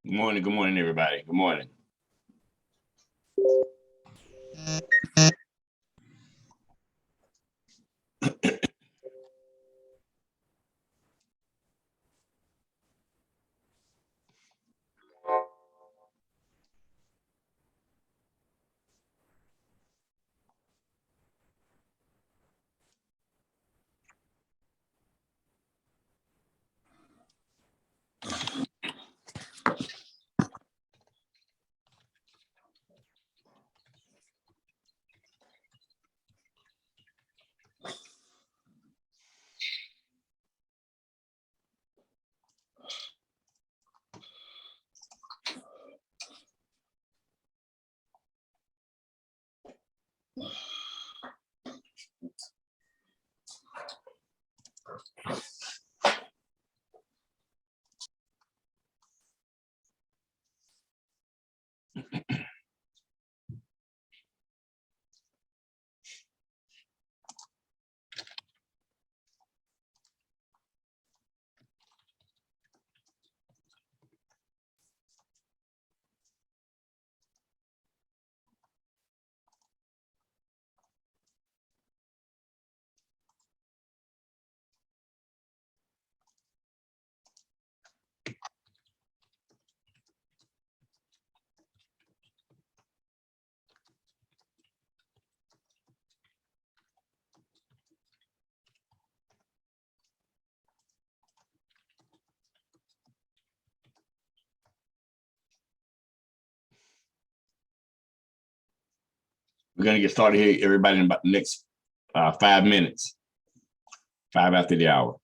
Good morning, everybody. Good morning. We're gonna get started here, everybody, in about the next 5 minutes, 5 after the hour.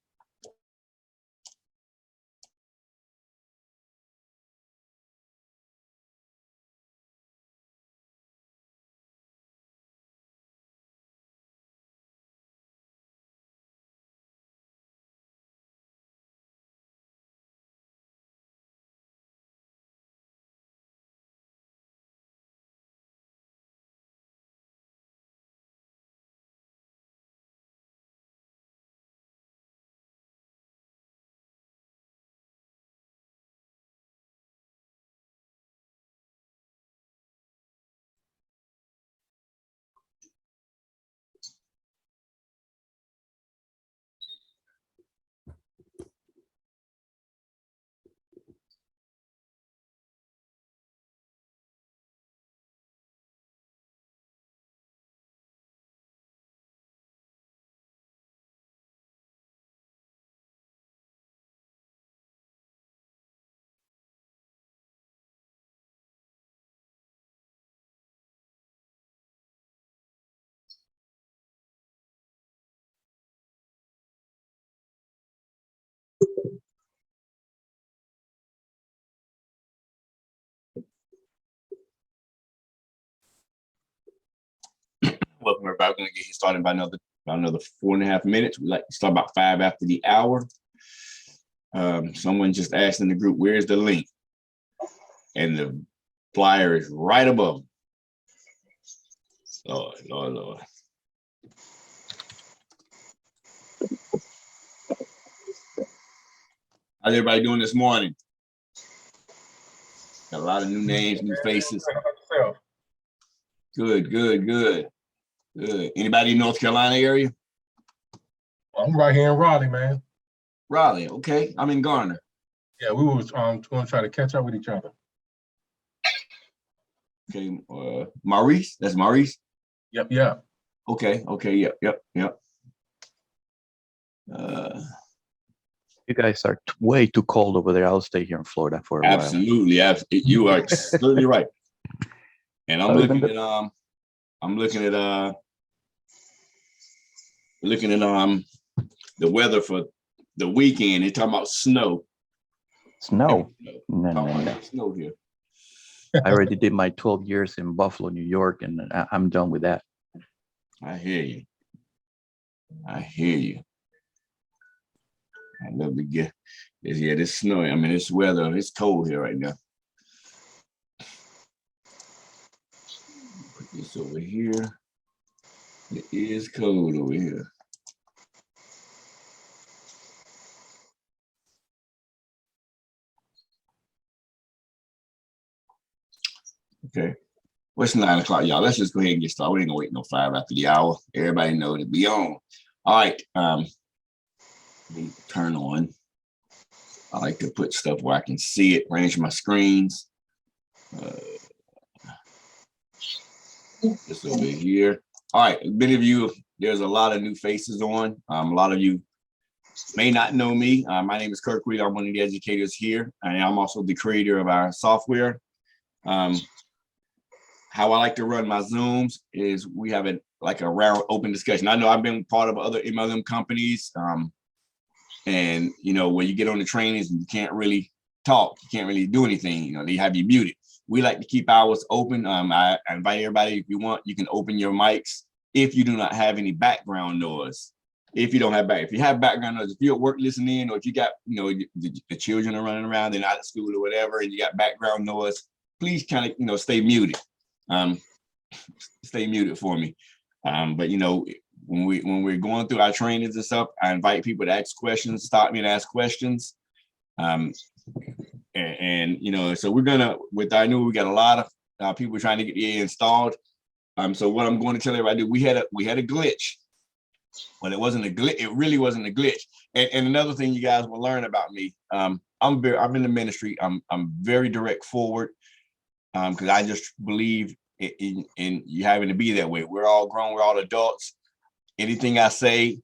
Welcome, everybody. We're gonna get started by another 4.5 minutes. We like to start about 5 after the hour. Someone just asked in the group, "Where's the link?" And the flyer is right above them. Lord. How's everybody doing this morning? Got a lot of new names, new faces. Good. Anybody in North Carolina area? I'm right here in Raleigh, man. Raleigh, okay. I'm in Garner. Yeah, we were going to try to catch up with each other. Okay, Maurice. That's Maurice. Yep. Okay. Yep. You guys are way too cold over there. I'll stay here in Florida for a while. Absolutely. You are absolutely right. And I'm looking at the weather for the weekend. They're talking about snow. Snow? No. Snow here. I already did my 12 years in Buffalo, New York, and I'm done with that. I hear you. I love to get this. Yeah, this snowing. I mean, this weather. It's cold here right now. Put this over here. It is cold over here. Okay. What's 9 o'clock, y'all? Let's just go ahead and get started. We ain't gonna wait no 5 after the hour. Everybody know to be on. All right. Let me turn on. I like to put stuff where I can see it, range my screens. This over here. All right, many of you, there's a lot of new faces on. A lot of you may not know me. My name is Kirk. I'm one of the educators here, and I'm also the creator of our software. How I like to run my Zooms is we have a round open discussion. I know I've been part of other MLM companies, and when you get on the trainings and you can't really talk, you can't really do anything. They have you muted. We like to keep ours open. I invite everybody, if you want, you can open your mics if you do not have any background noise. If you don't have if you have background noise, if you're at work listening, or if you got, the children are running around, they're not at school or whatever, and you got background noise, please kind of, stay muted. Stay muted for me. But when we're going through our trainings and stuff, I invite people to ask questions, stop me and ask questions. So we're gonna, I knew we got a lot of people trying to get the A installed. So what I'm going to tell everybody, we had a glitch, but it wasn't a glitch. It really wasn't a glitch. And another thing you guys will learn about me, I'm in the ministry. I'm very direct forward, because I just believe in you having to be that way. We're all grown. We're all adults. Anything I say,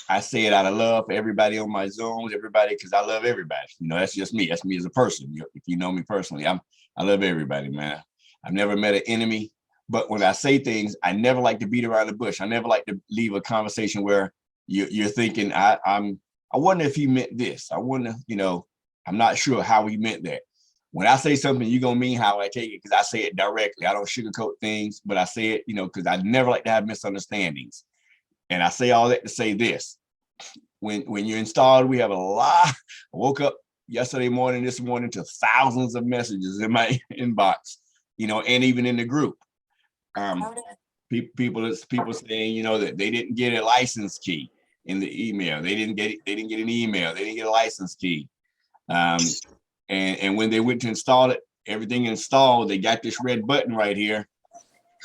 I say it out of love for everybody on my Zooms, everybody, because I love everybody. That's just me. That's me as a person. If you know me personally, I love everybody, man. I've never met an enemy, but when I say things, I never like to beat around the bush. I never like to leave a conversation where you're thinking, I wonder if he meant this. I wonder, I'm not sure how he meant that. When I say something, you're going to mean how I take it, because I say it directly. I don't sugarcoat things, but I say it, because I never like to have misunderstandings. And I say all that to say this. When you're installed, we have a lot. I woke up this morning to thousands of messages in my inbox, and even in the group. People saying, that they didn't get a license key in the email. They didn't get an email. They didn't get a license key. And when they went to install it, everything installed, they got this red button right here.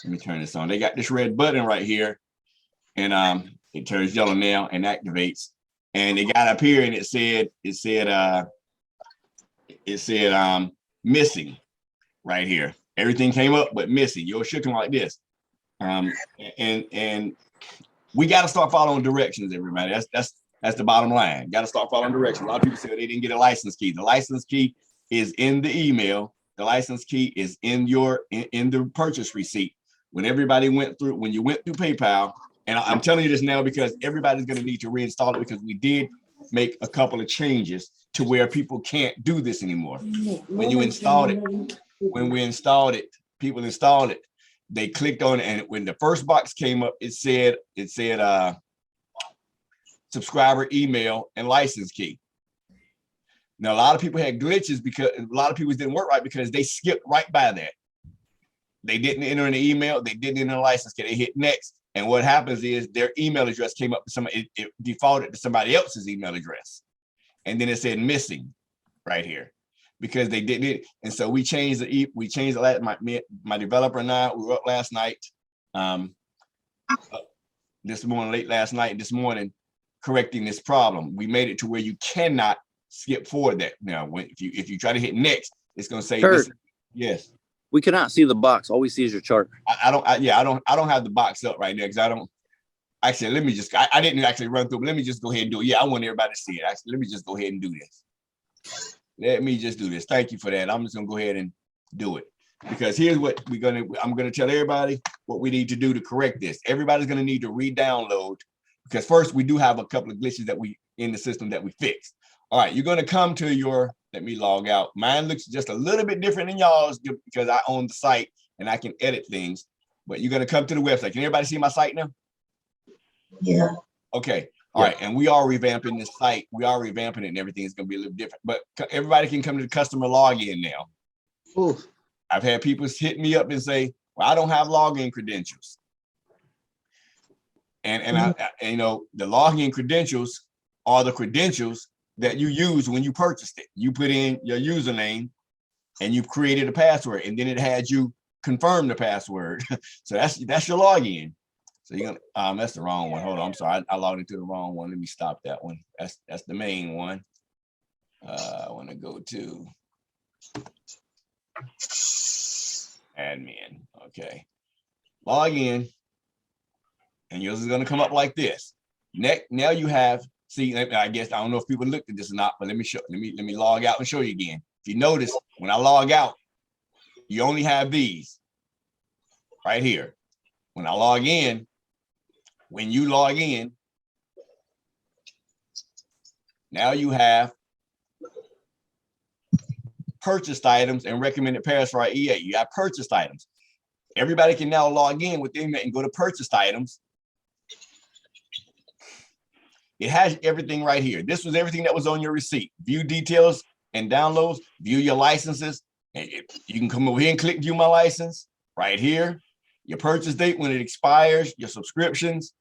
Let me turn this on. They got this red button right here, and it turns yellow now and activates. And they got up here and it said missing right here. Everything came up but missing. Yours should come like this. And we got to start following directions, everybody. That's the bottom line. Got to start following directions. A lot of people say they didn't get a license key. The license key is in the email. The license key is in the purchase receipt. When you went through PayPal, and I'm telling you this now because everybody's going to need to reinstall it, because we did make a couple of changes to where people can't do this anymore. When we installed it, people installed it. They clicked on it, and when the first box came up, it said subscriber email and license key. Now, a lot of people had glitches because a lot of people didn't work right because they skipped right by that. They didn't enter in the email. They didn't enter the license key. They hit next. And what happens is their email address came up to somebody. It defaulted to somebody else's email address. And then it said missing right here because they didn't it. And so we changed it. My developer and I, we were up last night, this morning, late last night, and this morning, correcting this problem. We made it to where you cannot skip forward that. Now, if you try to hit next, it's going to say Kirk, this. Yes. we cannot see the box. All we see is your chart. I don't have the box up right now because I don't. Actually, let me just. I didn't actually run through, but let me just go ahead and do it. Yeah, I want everybody to see it. Actually, let me just go ahead and do this. Let me just do this. Thank you for that. I'm just gonna go ahead and do it because here's what I'm gonna tell everybody what we need to do to correct this. Everybody's gonna need to re-download because first we do have a couple of glitches that we in the system that we fixed. All right, you're gonna come to your. Let me log out. Mine looks just a little bit different than y'all's because I own the site and I can edit things. But you're gonna come to the website. Can everybody see my site now? Yeah. Okay. All right. And we are revamping this site. We are revamping it and everything is going to be a little different. But everybody can come to the customer login now. Ooh. I've had people hit me up and say, well, I don't have login credentials. And the login credentials are the credentials that you use when you purchased it. You put in your username and you've created a password, and then it had you confirm the password. So that's your login. So you're gonna that's the wrong one. Hold on, I'm sorry, I logged into the wrong one. Let me stop that one. That's the main one. I want to go to admin. Okay, log in, and yours is gonna come up like this. Now you have, see, I guess I don't know if people looked at this or not, but let me log out and show you again. If you notice, when I log out, you only have these right here. When I log in, when you log in, now you have purchased items and recommended pairs for our EA. You have purchased items. Everybody can now log in within that and go to purchased items. It has everything right here. This was everything that was on your receipt. View details and downloads, view your licenses. And you can come over here and click view my license right here. Your purchase date, when it expires, your subscriptions,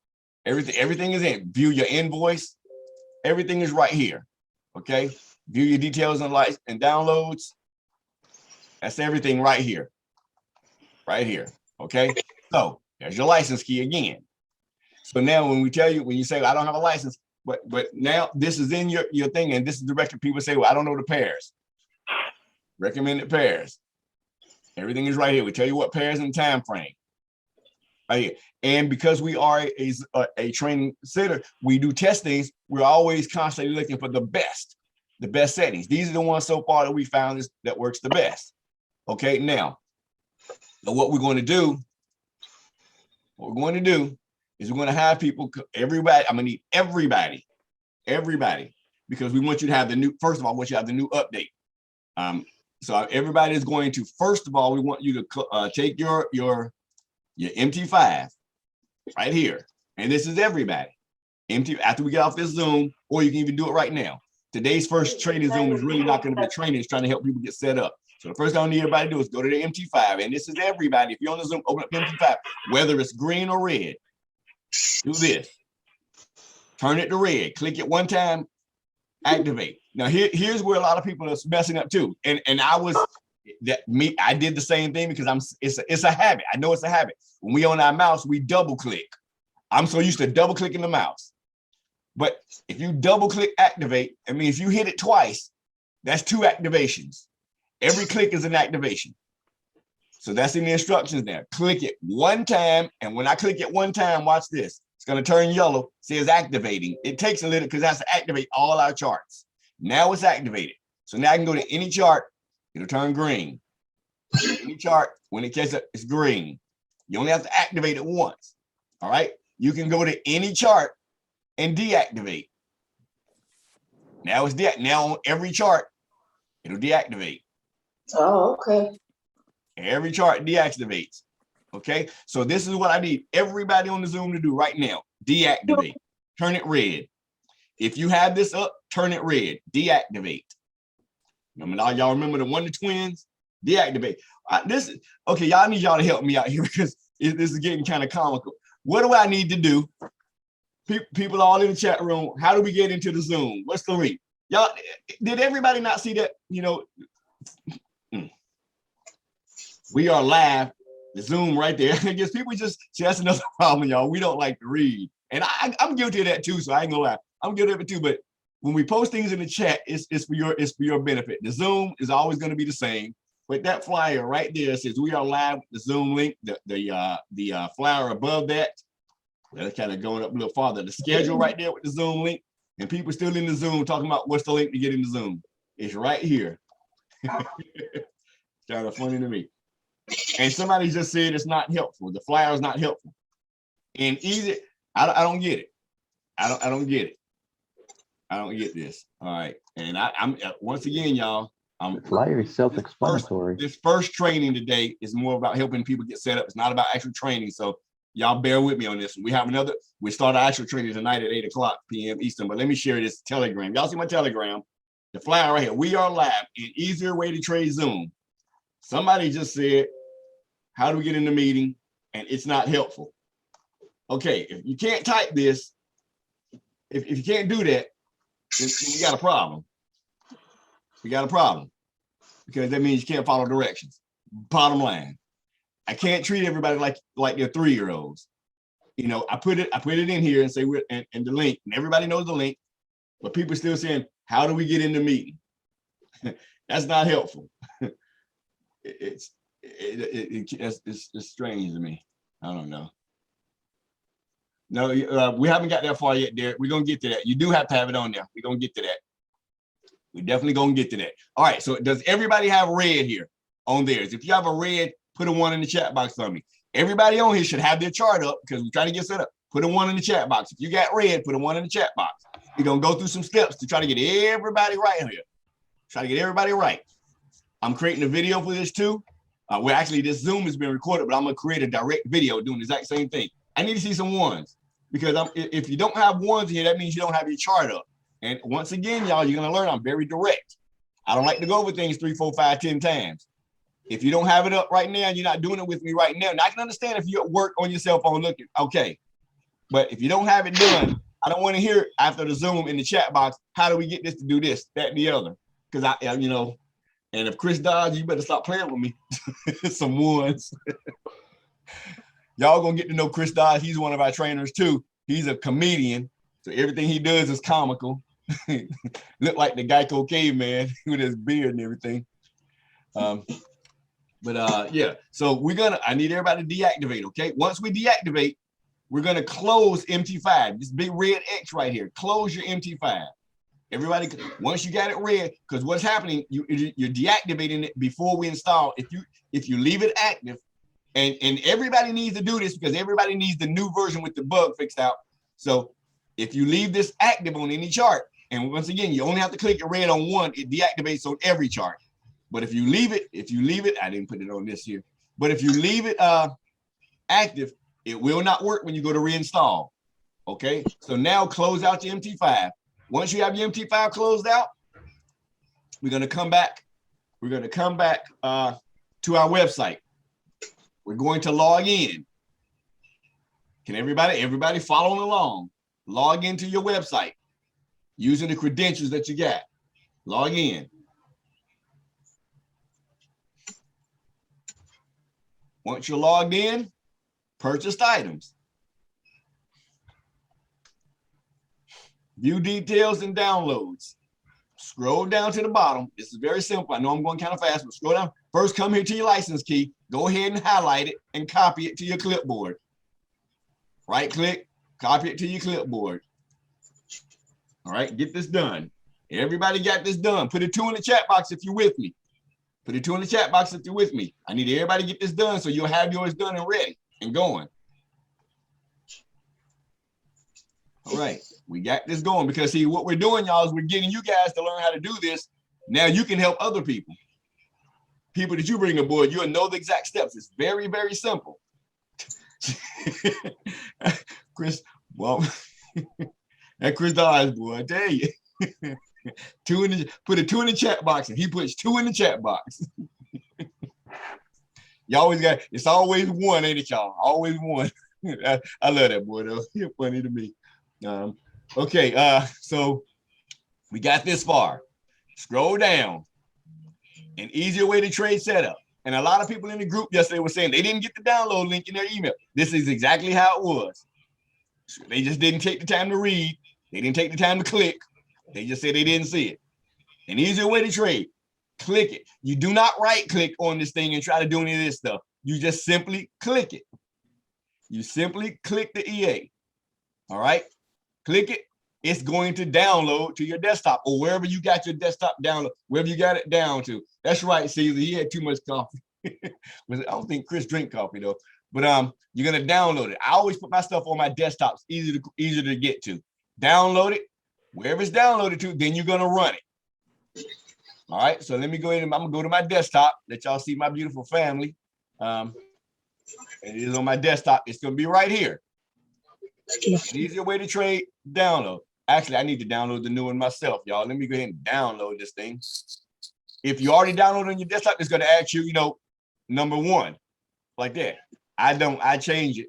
everything is in. View your invoice. Everything is right here. Okay. View your details and license and downloads. That's everything right here. Right here. Okay. So there's your license key again. So now when we tell you, when you say, well, I don't have a license, but now this is in your thing, and this is directed. People say, well, I don't know the pairs. Recommended pairs. Everything is right here. We tell you what pairs and time frame. Right here. And because we are a training center, we do testings. We're always constantly looking for the best settings. These are the ones so far that we found that works the best. Okay, now what we're going to do is we're going to have people, everybody, I'm going to need everybody, because we want you to have the new, first of all, I want you to have the new update. So everybody is going to, first of all, we want you to take your MT5 right here. And this is everybody. After we get off this Zoom, or you can even do it right now. Today's first training Zoom is really not going to be training. It's trying to help people get set up. So the first thing I need everybody to do is go to the MT5. And this is everybody. If you're on the Zoom, open up MT5, whether it's green or red. Do this. Turn it to red. Click it one time. Activate. Now here's where a lot of people are messing up too. And I did the same thing because it's a habit. I know it's a habit. When we on our mouse, we double click. I'm so used to double clicking the mouse. But if you double click activate, I mean, if you hit it twice, that's 2 activations. Every click is an activation. So that's in the instructions there. Click it one time. And when I click it one time, watch this. It's going to turn yellow, says activating. It takes a little because it has to activate all our charts. Now it's activated. So now I can go to any chart. It'll turn green. Any chart, when it gets up, it's green. You only have to activate it once. All right. You can go to any chart and deactivate. Now it's now on every chart, it'll deactivate. Oh, okay. Every chart deactivates. Okay. So this is what I need everybody on the Zoom to do right now. Deactivate. Turn it red. If you have this up, turn it red. Deactivate. Y'all remember the Wonder Twins? Deactivate. Okay. Y'all need y'all to help me out here because this is getting kind of comical. What do I need to do? People all in the chat room. How do we get into the Zoom? What's the link? Y'all, did everybody not see that? You know, we are live. The Zoom right there. I guess people just see that's another problem, y'all. We don't like to read, and I'm guilty of that too. So I ain't gonna lie, I'm guilty of it too. But when we post things in the chat, it's for your benefit. The Zoom is always going to be the same. But that flyer right there says we are live. The Zoom link, the flyer above that. That's kind of going up a little farther. The schedule right there with the Zoom link, and people still in the Zoom talking about what's the link to get in the Zoom. It's right here. It's kind of funny to me. And somebody just said it's not helpful. The flyer is not helpful. And easy, I don't get it. I don't get it. I don't get this. All right. And I'm once again, y'all. The flyer is self-explanatory. This first training today is more about helping people get set up. It's not about actual training. So y'all bear with me on this. We start our actual training tonight at 8:00 p.m. Eastern. But let me share this Telegram. Y'all see my Telegram? The flyer right here. We are live. An easier way to trade Zoom. Somebody just said, how do we get in the meeting? And it's not helpful. Okay, if you can't type this, if you can't do that, then we got a problem. We got a problem. because that means you can't follow directions. Bottom line, I can't treat everybody like they're 3-year-olds. You know, I put it in here and say we're and the link, and everybody knows the link, but people still saying, how do we get in the meeting? That's not helpful. It's strange to me. I don't know. No, we haven't got that far yet, Derek. We're gonna get to that. You do have to have it on there. We're gonna get to that. We're definitely gonna get to that. All right. So does everybody have red here on theirs? If you have a red, put a 1 in the chat box for me. Everybody on here should have their chart up because we're trying to get set up. Put a 1 in the chat box. If you got red, put a 1 in the chat box. We're gonna go through some steps to try to get everybody right here. Try to get everybody right. I'm creating a video for this too. Well, actually, this Zoom has been recorded, but I'm gonna create a direct video doing the exact same thing. I need to see some 1s because if you don't have 1s here, that means you don't have your chart up. And once again, y'all, you're gonna learn I'm very direct. I don't like to go over things 3, 4, 5, 10 times. If you don't have it up right now, you're not doing it with me right now. And I can understand if you're at work on your cell phone looking, okay. But if you don't have it done, I don't want to hear after the Zoom in the chat box, how do we get this to do this, that, and the other? Because you know, and if Chris Dodge, you better stop playing with me. Some 1s. Y'all gonna get to know Chris Dodge. He's one of our trainers too. He's a comedian. So everything he does is comical. Look like the Geico caveman with his beard and everything. Yeah, so I need everybody to deactivate, okay? Once we deactivate, we're gonna close MT5, this big red X right here. Close your MT5. Everybody, once you got it red, because what's happening, you're deactivating it before we install. If you leave it active, and everybody needs to do this because everybody needs the new version with the bug fixed out. So if you leave this active on any chart, and once again, you only have to click it red on one, it deactivates on every chart. But if you leave it, I didn't put it on this here, but if you leave it active, it will not work when you go to reinstall. Okay, so now close out your MT5. Once you have your MT5 closed out, we're gonna come back. We're gonna come back to our website. We're going to log in. Can everybody following along? Log into your website using the credentials that you got. Log in. Once you're logged in, purchased items. View details and downloads. Scroll down to the bottom. This is very simple. I know I'm going kind of fast, but scroll down. First, come here to your license key. Go ahead and highlight it and copy it to your clipboard. Right click, copy it to your clipboard. All right, get this done. Everybody got this done. Put a 2 in the chat box if you're with me. Put a 2 in the chat box if you're with me. I need everybody to get this done so you'll have yours done and ready and going. All right, we got this going because see what we're doing, y'all, is we're getting you guys to learn how to do this. Now you can help other people. People that you bring aboard, you'll know the exact steps. It's very, very simple. Chris, well, that Chris Dodge, boy, I tell you. Put a 2 in the chat box, and he puts 2 in the chat box. You always got, it's always 1, ain't it, y'all? Always 1. I love that boy, though. You're funny to me. Okay, so we got this far. Scroll down. An easier way to trade setup. And a lot of people in the group yesterday were saying they didn't get the download link in their email. This is exactly how it was. They just didn't take the time to read. They didn't take the time to click. They just said they didn't see it. An easier way to trade. Click it. You do not right click on this thing and try to do any of this stuff. You just simply click it. You simply click the EA. All right. Click it. It's going to download to your desktop or wherever you got your desktop download, wherever you got it down to. That's right, Caesar. He had too much coffee. I don't think Chris drink coffee though. But you're gonna download it. I always put my stuff on my desktops, easier to get to. Download it. Wherever it's downloaded to, then you're gonna run it. All right. So let me go ahead and I'm gonna go to my desktop. Let y'all see my beautiful family. It is on my desktop. It's gonna be right here. An easier way to trade, download. Actually, I need to download the new one myself, y'all. Let me go ahead and download this thing. If you already downloaded on your desktop, it's going to ask you, number 1, like that. I change it,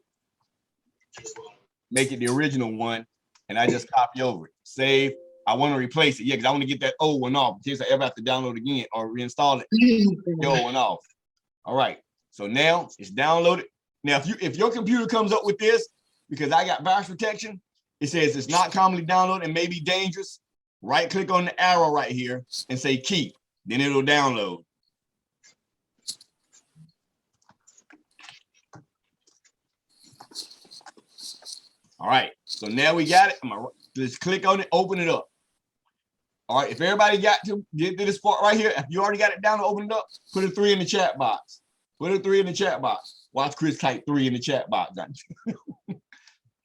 make it the original one, and I just copy over it. Save. I want to replace it. Yeah, because I want to get that old one off in case I ever have to download again or reinstall it. The old one off. All right. So now it's downloaded. Now, if your computer comes up with this, because I got virus protection, it says it's not commonly downloaded and may be dangerous. Right click on the arrow right here and say keep. Then it'll download. All right. So now we got it. Let's click on it, open it up. All right. If everybody got to get to this part right here, if you already got it down to open it up, put a 3 in the chat box. Put a 3 in the chat box. Watch Chris type 3 in the chat box.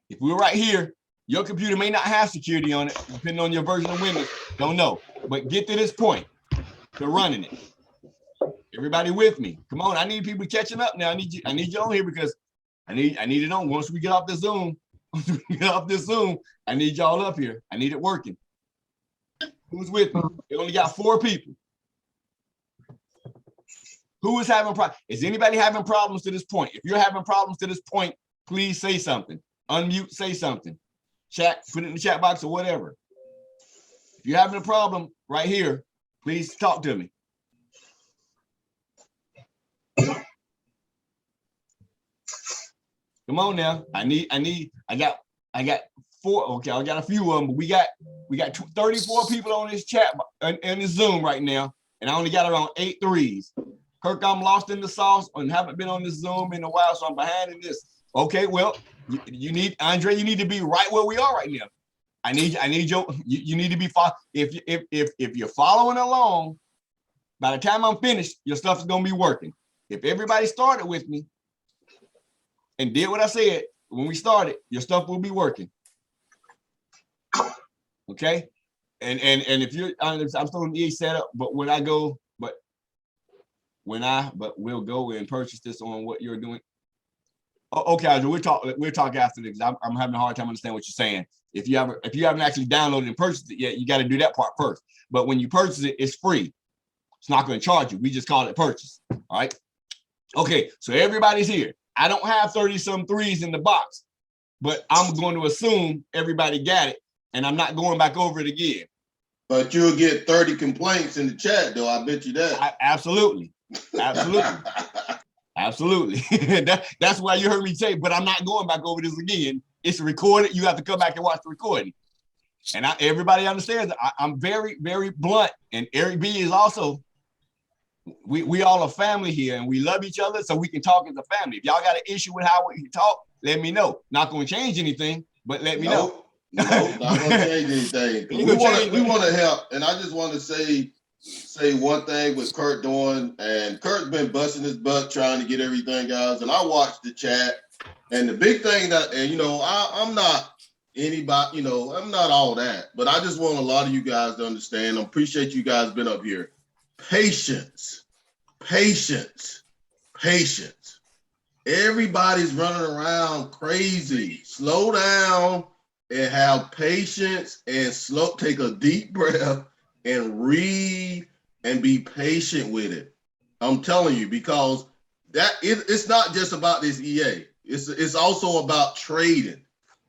If we're right here, your computer may not have security on it, depending on your version of Windows. Don't know. But get to this point to running it. Everybody with me? Come on. I need people catching up now. I need you on here because I need it on. Once we get off the Zoom, I need y'all up here. I need it working. Who's with me? We only got 4 people. Who is having problems? Is anybody having problems to this point? If you're having problems to this point, please say something. Unmute, say something. Chat, put it in the chat box or whatever. If you're having a problem right here, please talk to me. Come on now. I got 4. Okay, I got a few of them, but we got 34 people on this chat in this Zoom right now, and I only got around 8 threes. Kirk, I'm lost in the sauce and haven't been on this Zoom in a while, so I'm behind in this. Okay, well, you need Andre. You need to be right where we are right now. I need you need to be if you're following along. By the time I'm finished, your stuff is gonna be working. If everybody started with me and did what I said when we started, your stuff will be working. Okay, and if you're, I'm still in the setup, but when I go, but we'll go and purchase this on what you're doing. Okay, Andre, we'll talk after this. I'm having a hard time understanding what you're saying. If you haven't actually downloaded and purchased it yet, you got to do that part first. But when you purchase it, it's free. It's not going to charge you. We just call it purchase. All right. Okay, so everybody's here. I don't have 30-some threes in the box, but I'm going to assume everybody got it, and I'm not going back over it again. But you'll get 30 complaints in the chat, though. I bet you that. Absolutely. Absolutely. That's why you heard me say, but I'm not going back over this again. It's recorded. You have to come back and watch the recording. And everybody understands I'm very, very blunt. And Eric B is also, we all a family here and we love each other so we can talk as a family. If y'all got an issue with how we talk, let me know. Not going to change anything, but let me know. No, not going to change anything. We want to help. And I just want to say one thing with Kirk doing, and Kirk's been busting his butt trying to get everything, guys. And I watched the chat. And the big thing that, and I'm not anybody, I'm not all that, but I just want a lot of you guys to understand. I appreciate you guys been up here. Patience. Everybody's running around crazy. Slow down and have patience and take a deep breath and read and be patient with it. I'm telling you, because it's not just about this EA. It's also about trading.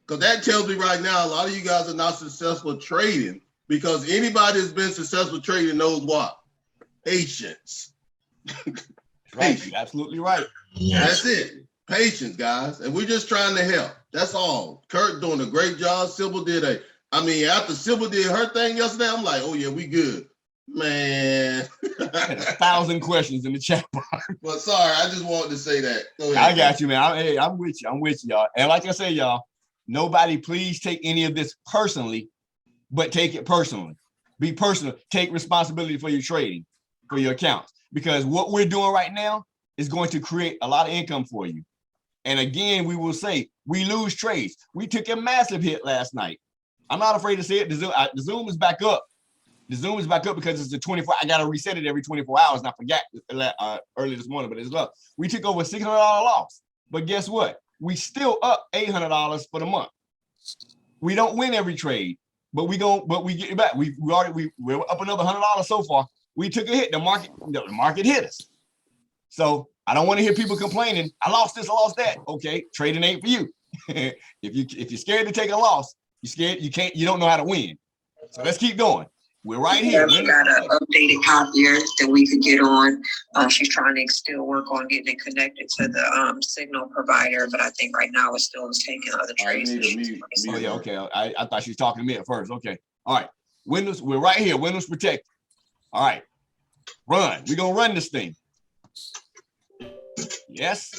Because that tells me right now, a lot of you guys are not successful trading because anybody that's been successful trading knows what? Patience. Right, you're absolutely right. That's it. Patience, guys. And we're just trying to help. That's all. Kirk doing a great job. Sybil did after Sybil did her thing yesterday, I'm like, oh yeah, we good. Man. 1,000 questions in the chat box. Well, sorry, I just wanted to say that. Go ahead. I got you, man. I'm with you. I'm with y'all. And like I say, y'all, nobody please take any of this personally, but take it personally. Be personal. Take responsibility for your trading, for your accounts. Because what we're doing right now is going to create a lot of income for you. And again, we will say, we lose trades. We took a massive hit last night. I'm not afraid to say it. The Zoom is back up. The Zoom is back up because it's a 24. I got to reset it every 24 hours. And I forgot early this morning, but it's up. We took over $600 loss. But guess what? We still up $800 for the month. We don't win every trade, but we get it back. We're up another $100 so far. We took a hit. The market hit us. So I don't want to hear people complaining. I lost this, I lost that. Okay, trading ain't for you. If you're scared to take a loss, you're scared. You don't know how to win. So let's keep going. We're right here. We got an updated copier that we could get on. She's trying to still work on getting it connected to the signal provider, but I think right now it's still taking other trades. Oh yeah, okay. I thought she was talking to me at first. Okay. All right. Windows, we're right here. Windows protect. All right. Run. We're gonna run this thing. Yes.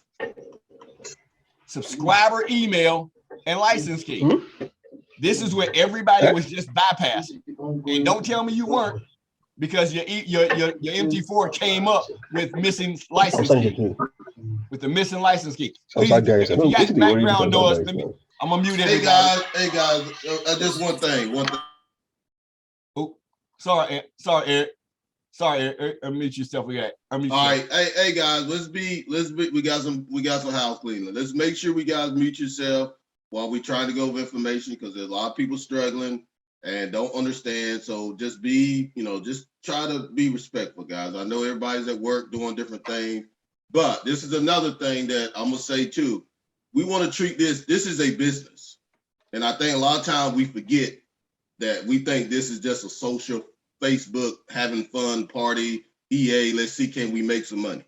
Subscriber email and license key. This is where everybody was just bypassing. And don't tell me you weren't, because your MT4 came up with missing license key. With the missing license key. Please, if you got background noise, I'm gonna mute everybody. Hey guys, just one thing. Oh, sorry, Eric. Sorry, Eric. Unmute yourself. We got. All right, hey guys, let's be. We got some house cleaning. Let's make sure we guys mute yourself while we trying to go over information, because there's a lot of people struggling and don't understand. So just be, just try to be respectful, guys. I know everybody's at work doing different things, but this is another thing that I'm gonna say too. We want to treat this is a business. And I think a lot of times we forget that we think this is just a social Facebook having fun party, EA, let's see, can we make some money?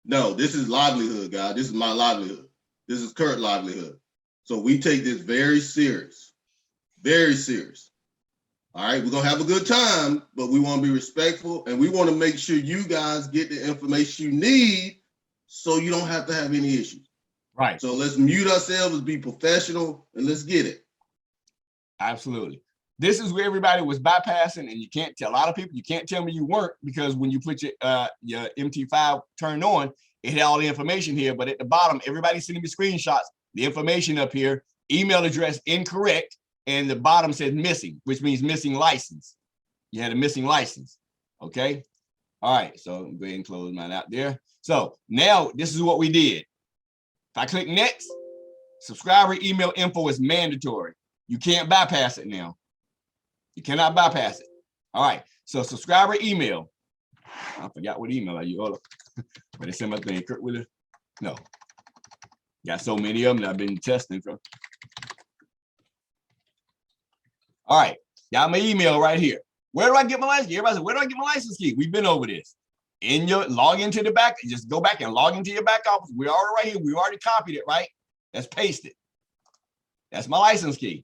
No, this is livelihood, guys. This is my livelihood. This is Kirk's livelihood. So we take this very serious, very serious. All right, we're gonna have a good time, but we want to be respectful, and we want to make sure you guys get the information you need so you don't have to have any issues. Right. So let's mute ourselves, be professional, and let's get it. Absolutely. This is where everybody was bypassing, and you can't tell a lot of people, you can't tell me you weren't, because when you put your MT5 turned on, it had all the information here, but at the bottom, everybody's sending me screenshots, the information up here, email address incorrect, and the bottom says missing, which means missing license. You had a missing license, okay? All right, so go ahead and close mine out there. So now this is what we did. If I click next, subscriber email info is mandatory. You can't bypass it now. You cannot bypass it. All right, so subscriber email. I forgot what email I use. Hold up. But they send my thing, Kirk with it. No. Got so many of them that I've been testing from. All right, got my email right here. Where do I get my license key? Everybody said, where do I get my license key? We've been over this. In your log into the back, just go back and log into your back office. We're already right here. We already copied it, right? Let's paste it. That's my license key.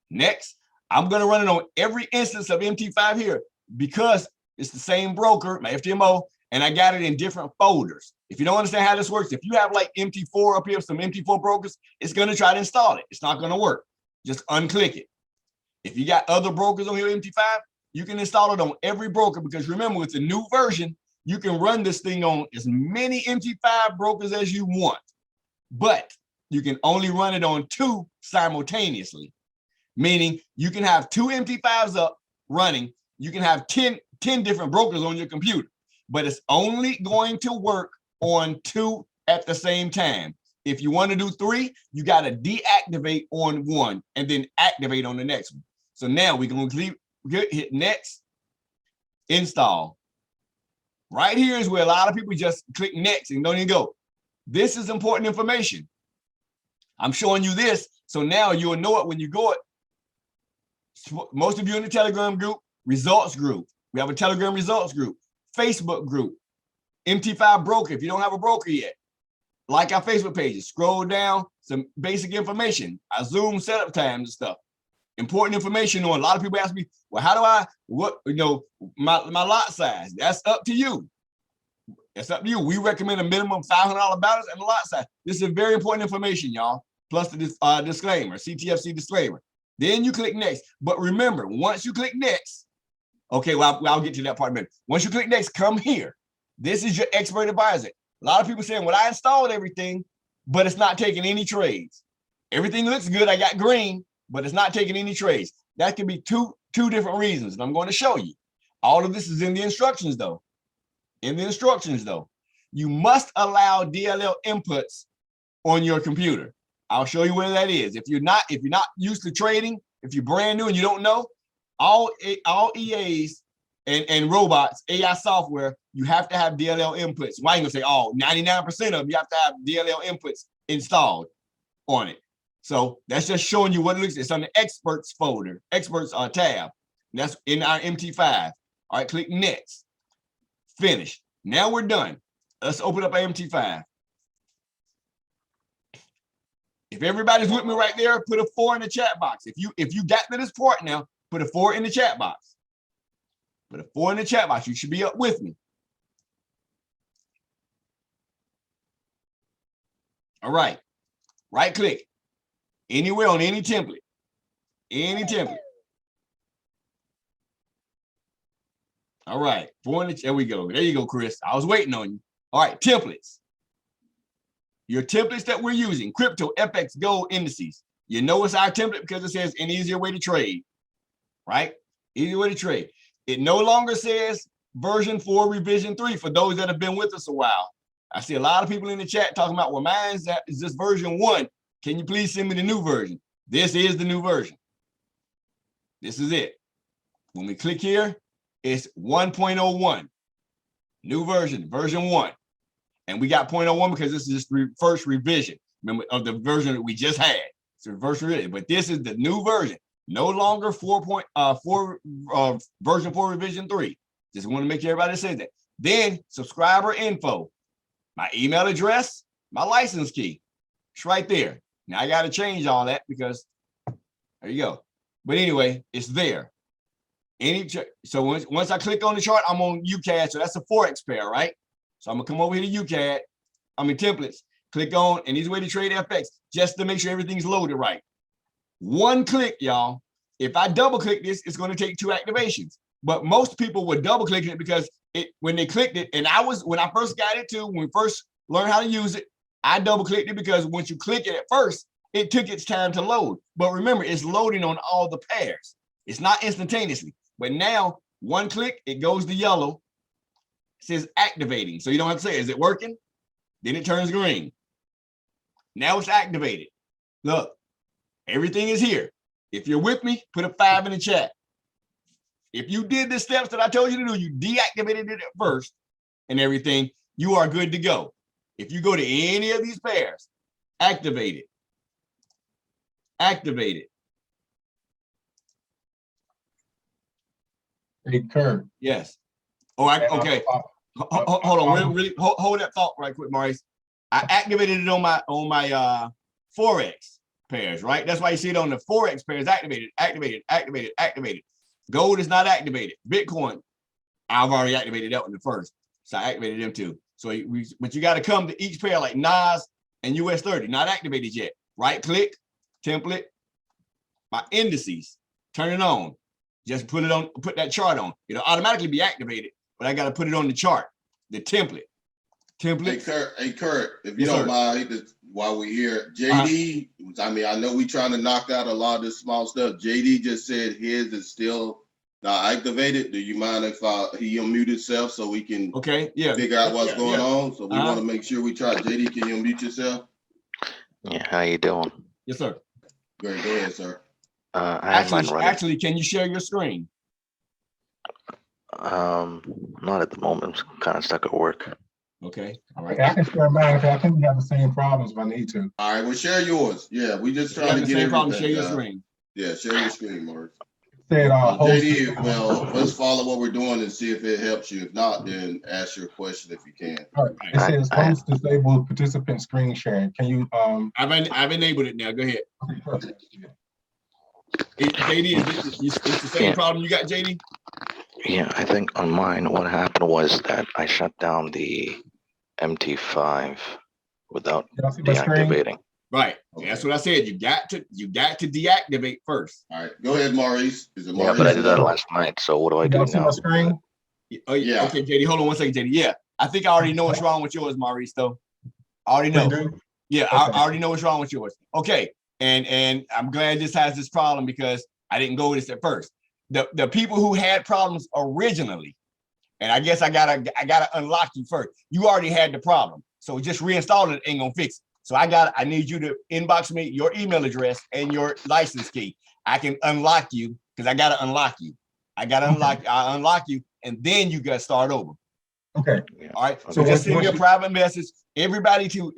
Next, I'm going to run it on every instance of MT5 here because it's the same broker, my FTMO, and I got it in different folders. If you don't understand how this works, if you have like MT4 up here, some MT4 brokers, it's going to try to install it. It's not going to work. Just unclick it. If you got other brokers on your MT5, you can install it on every broker, because remember, with the new version, you can run this thing on as many MT5 brokers as you want, but you can only run it on 2 simultaneously, meaning you can have 2 MT5s up running. You can have 10 different brokers on your computer, but it's only going to work on 2 at the same time. If you want to do 3, you got to deactivate on 1 and then activate on the next one. So now we're going to hit next, install. Right here is where a lot of people just click next and don't even go. This is important information. I'm showing you this, so now you'll know it when you go it. Most of you in the Telegram group, results group. We have a Telegram results group, Facebook group, MT5 broker. If you don't have a broker yet, like our Facebook pages, scroll down, some basic information, our Zoom setup times and stuff. Important information on. A lot of people ask me, well, how do I, my lot size? That's up to you. That's up to you. We recommend a minimum $500 balance and a lot size. This is very important information, y'all. Plus the disclaimer, CTFC disclaimer. Then you click next. But remember, once you click next, okay, well, I'll get to that part in a minute. Once you click next, come here. This is your expert advisor. A lot of people saying, well, I installed everything, but it's not taking any trades. Everything looks good. I got green, but it's not taking any trades. That can be two different reasons, and I'm going to show you. All of this is in the instructions, though. In the instructions, though, you must allow DLL inputs on your computer. I'll show you where that is. If you're not used to trading, if you're brand new and you don't know, all EAs and robots, AI software, you have to have DLL inputs. Why ain't gonna say all? 99% of them, you have to have DLL inputs installed on it. So that's just showing you what it looks. It's on the experts folder, experts tab. That's in our MT5. All right, click next. Finish. Now we're done. Let's open up our MT5. If everybody's with me right there, put a 4 in the chat box. If you got to this part now, put a 4 in the chat box. Put a 4 in the chat box. You should be up with me. All right. Right click. Anywhere on any template. Any template. All right. 4 in the, there we go. There you go, Chris. I was waiting on you. All right. Templates. Your templates that we're using, crypto, FX, gold, indices. You know it's our template because it says an easier way to trade, right? Easier way to trade. It no longer says version 4, revision 3 for those that have been with us a while. I see a lot of people in the chat talking about, well, mine's is this version 1. Can you please send me the new version? This is the new version. This is it. When we click here, it's 1.01. New version, version 1. And we got 0.01 because this is just the first revision, remember, of the version that we just had. It's a reverse revision, but this is the new version. No longer version 4 revision 3. Just want to make sure everybody says that. Then subscriber info, my email address, my license key. It's right there. Now I got to change all that because there you go. But anyway, it's there. So once I click on the chart, I'm on UCAD. So that's a Forex pair, right? So I'm gonna come over here to UCAD. I'm in templates. Click on an easy way to trade FX just to make sure everything's loaded right. One click, y'all. If I double click this, it's going to take 2 activations. But most people were double clicking it because when they clicked it, and when I first got it too, when we first learned how to use it, I double clicked it because once you click it at first, it took its time to load. But remember, it's loading on all the pairs. It's not instantaneously. But now, one click, it goes to yellow. It says activating. So you don't have to say, is it working? Then it turns green. Now it's activated. Look, everything is here. If you're with me, put a 5 in the chat. If you did the steps that I told you to do, you deactivated it at first and everything, you are good to go. If you go to any of these pairs, activate it. Activate it. Hey, Kirk. Yes. Oh, okay. Hold on. Really, hold that thought right quick, Maurice. I activated it on my Forex pairs, right? That's why you see it on the Forex pairs activated. Gold is not activated. Bitcoin, I've already activated that one first. So I activated them too. So but you got to come to each pair like NAS and US 30, not activated yet. Right click, template, my indices, turn it on. Just put that chart on. It'll automatically be activated, but I got to put it on the chart, the template. Hey, Kirk, if you don't mind, while we're here, JD, I know we're trying to knock out a lot of this small stuff. JD just said his is still not activated. Do you mind if he unmute himself so we can figure out what's going on? So we want to make sure we try. JD, can you unmute yourself? Yeah, how you doing? Yes, sir. Great, go ahead, sir. Actually, can you share your screen? Not at the moment. I'm kind of stuck at work. Okay. All right. I can share mine. I think we have the same problems if I need to. All right, well, share yours. Yeah, we just trying to get everything. Share your screen. Yeah, share your screen, Mark. JD, well, let's follow what we're doing and see if it helps you. If not, then ask your question if you can. All right. It says host disabled participant screen sharing. Can you I've enabled it now. Go ahead. Okay, perfect. JD, is it the same problem you got, JD? Yeah, I think on mine, what happened was that I shut down the MT5 without deactivating. Right. Okay. That's what I said. You got to deactivate first. All right. Go ahead, Maurice. Yeah, but I did that last night. So what do I do now? Screen? Oh, yeah. Okay, JD. Hold on one second, JD. Yeah. I think I already know what's wrong with yours, Maurice, though. I already know. Yeah, okay. I already know what's wrong with yours. Okay. And I'm glad this has this problem because I didn't go with this at first. The people who had problems originally, and I guess I gotta unlock you first. You already had the problem, so just reinstalling it ain't gonna fix it. So I need you to inbox me your email address and your license key. I can unlock you because I gotta unlock you. I unlock you, and then you gotta start over. Okay. All right. So just send me a private message. Everybody who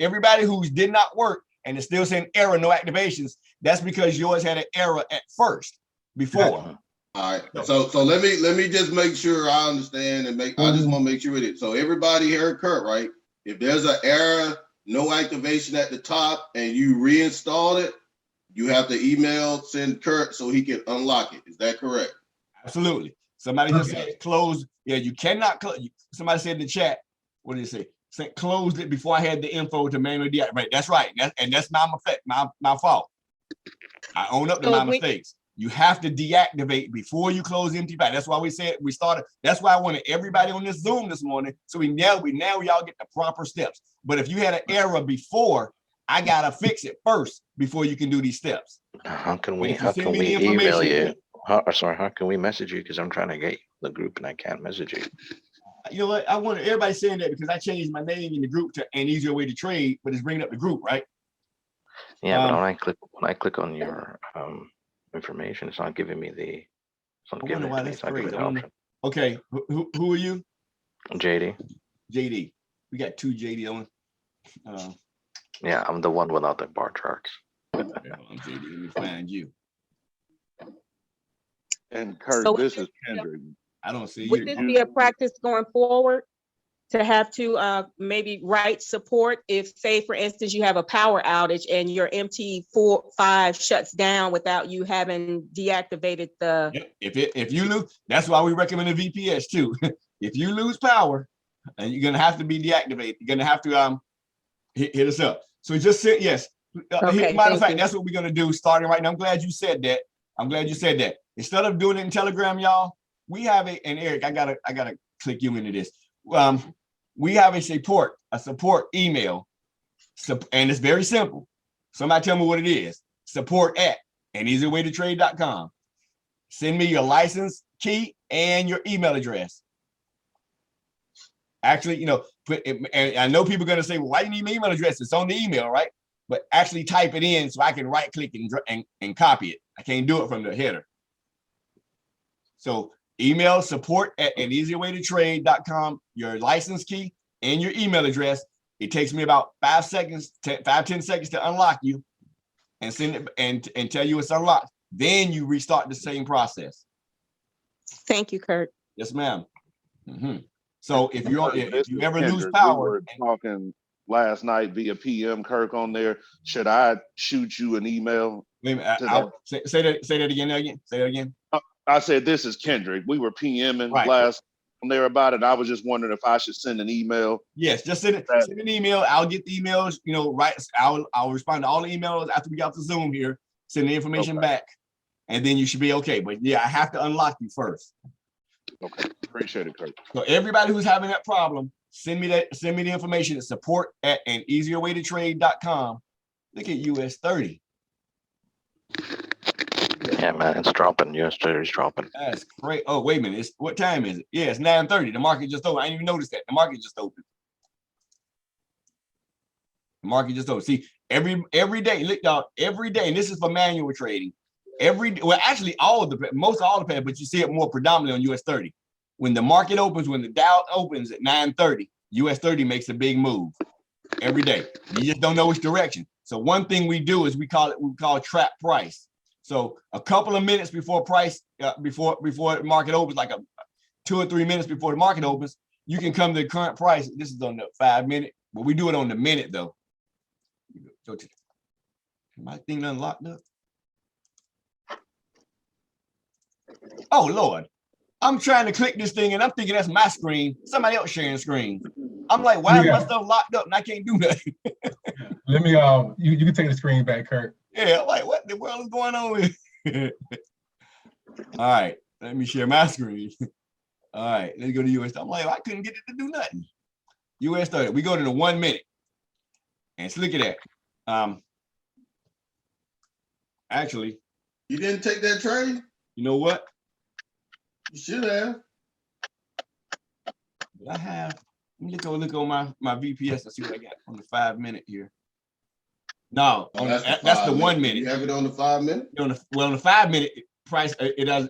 did not work, and it's still saying error, no activations, that's because yours had an error at first before. All right. So let me just make sure I understand and I just want to make sure with it. So everybody heard Kirk, right? If there's an error, no activation at the top, and you reinstall it, you have to send Kirk so he can unlock it. Is that correct? Absolutely. Somebody just said close. Yeah, you cannot close. Somebody said in the chat, what did it say? Closed it before I had the info to manually deactivate. That's right. That's my fault. I own up to my mistakes. You have to deactivate before you close MT5. That's why we said we started. That's why I wanted everybody on this Zoom this morning. So we now y'all get the proper steps. But if you had an error before, I gotta fix it first before you can do these steps. How can we email you? How can we message you? Because I'm trying to get the group and I can't message you. You know what? I want everybody saying that because I changed my name in the group to an easier way to trade, but it's bringing up the group, right? Yeah, but when I click on your information, it's not giving me the. It's not giving me the option. Okay, who are you? JD. JD. We got two JD on. Yeah, I'm the one without the bar charts. JD, let me find you. And Kirk, So this is Kendrick. I don't see would you. this be a practice going forward to have to maybe write support if, say, for instance, you have a power outage and your MT5 shuts down without you having deactivated the. Yep. If you lose, that's why we recommend a VPS too. If you lose power, and you're gonna have to be deactivated, you're gonna have to hit us up. So just say yes. Okay, matter of fact, that's what we're gonna do starting right now. I'm glad you said that. Instead of doing it in Telegram, y'all, we have and Eric, I gotta click you into this. We have a support email, and it's very simple. Somebody tell me what it is. support@aneasywaytotrade.com. Send me your license key and your email address. Actually, and I know people are gonna say, well, why do you need my email address? It's on the email, right? But actually type it in so I can right click and copy it. I can't do it from the header. So email support@aneasywaytotrade.com, your license key and your email address. It takes me about 10 seconds to unlock you and send it and tell you it's unlocked. Then you restart the same process. Thank you, Kirk. Yes, ma'am. So if you ever Kendrick, lose power, we were talking last night via PM, Kirk, on there. Should I shoot you an email? Wait a minute, say that again. Say that again. I said, this is Kendrick. We were PMing last on there about it. I was just wondering if I should send an email. Yes, just send an email. I'll get the emails, right. I'll respond to all the emails after we got the Zoom here, send the information back, and then you should be okay. But yeah, I have to unlock you first. Okay, appreciate it, Kirk. So everybody who's having that problem, send me the information at support@aneasywaytotrade.com. Look at US 30. Yeah, man, it's dropping. US 30 is dropping. That's great. Oh, wait a minute. What time is it? Yeah, it's 9:30. The market just opened. I didn't even notice that. The market just opened. See, every day, look, y'all, every day, and this is for manual trading. Actually, most all the pairs, but you see it more predominantly on US 30. When the market opens, when the Dow opens at 9:30, US 30 makes a big move every day. You just don't know which direction. So one thing we do is we call trap price. So a couple of minutes before before the market opens, like 2 or 3 minutes before the market opens, you can come to the current price. This is on the 5 minute, but we do it on the minute though. My thing unlocked up. Oh Lord, I'm trying to click this thing and I'm thinking that's my screen. Somebody else sharing screen. I'm like, why is my stuff locked up and I can't do nothing? Let me you can take the screen back, Kirk. Yeah, I'm like, what the world is going on with? All right, let me share my screen. All right, let's go to US. I'm like, I couldn't get it to do nothing. US 30. We go to the 1 minute. And let's look at that. Actually, you didn't take that trade? You know what? You should have. But I have. Let me look on my VPS and see what I got on the 5 minute here. No, that's the 1 minute. You have it on the 5 minute? On the 5 minute price, it does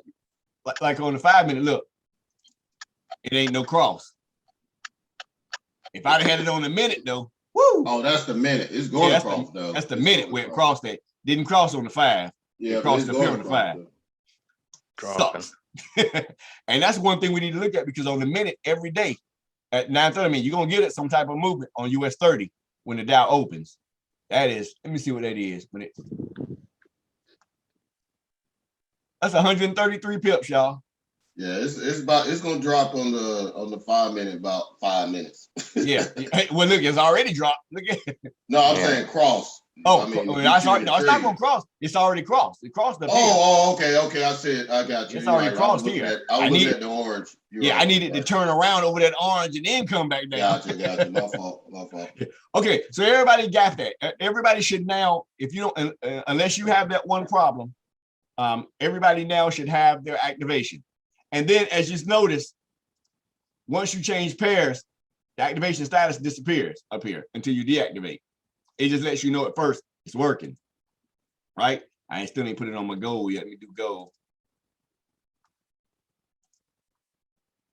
like on the 5 minute. Look, it ain't no cross. If I'd have had it on the minute though, woo, Oh, that's the minute. It's going Yeah, across though. That's the It's minute going where it across. crossed that. Didn't cross on the 5. Yeah, It crossed up here on the 5. though. Dropping. Sucks. And that's one thing we need to look at, because on the minute every day at 9:30, you're gonna get it some type of movement on US 30 when the Dow opens. That is, let me see what that is. That's 133 pips, y'all. Yeah, it's gonna drop on the 5 minute about 5 minutes. Yeah. Well, look, it's already dropped. Look at it. No, I'm saying cross. Oh, I mean, it's not gonna cross. It's already crossed. It crossed up here. Okay. I got you. It's already crossed here. I was looking at the orange. I needed to turn around over that orange and then come back down. Gotcha. My fault. Okay, so everybody got that. Everybody should now, if you don't, unless you have that one problem, everybody now should have their activation. And then, as you notice, once you change pairs, the activation status disappears up here until you deactivate. It just lets you know at first it's working, right? I still ain't put it on my goal yet. Let me do goal.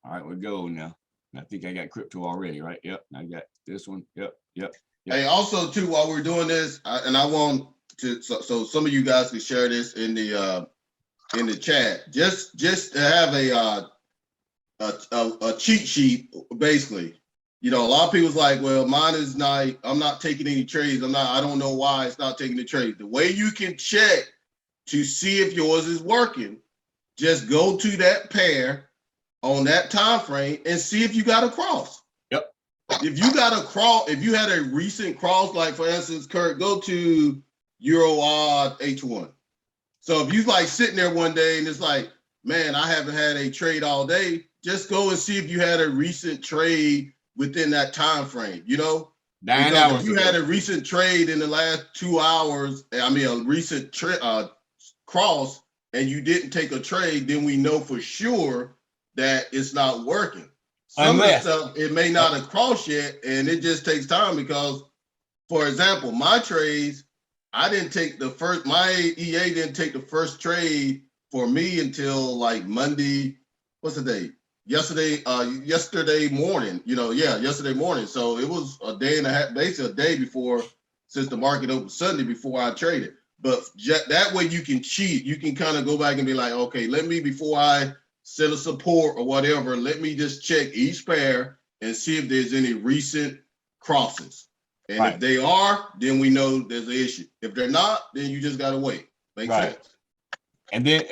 All right, we're gold now. I think I got crypto already, right? Yep, I got this one. Yep. Hey, also too, while we're doing this, and I want to, so some of you guys can share this in the chat, just to have a cheat sheet, basically. You know, a lot of people's like, well, mine is not, I'm not taking any trades. I don't know why it's not taking the trade. The way you can check to see if yours is working, just go to that pair on that time frame and see if you got a cross. Yep. If you got a cross, if you had a recent cross, like for instance, Kirk, go to Euro odd H1. So if you like sitting there one day and it's like, man, I haven't had a trade all day, just go and see if you had a recent trade within that time frame, you know? 9 hours. If you had a recent trade in the last 2 hours, a recent cross, and you didn't take a trade, then we know for sure that it's not working. Some of the stuff, it may not have crossed yet, and it just takes time because, for example, my trades, I didn't take my EA didn't take the first trade for me until like Monday, what's the date? Yesterday morning, yesterday morning. So it was a day and a half, basically a day before, since the market opened Sunday, before I traded. But that way you can cheat. You can kind of go back and be like, okay, before I set a support or whatever, let me just check each pair and see if there's any recent crosses. And if they are, then we know there's an issue. If they're not, then you just got to wait. Makes sense. And then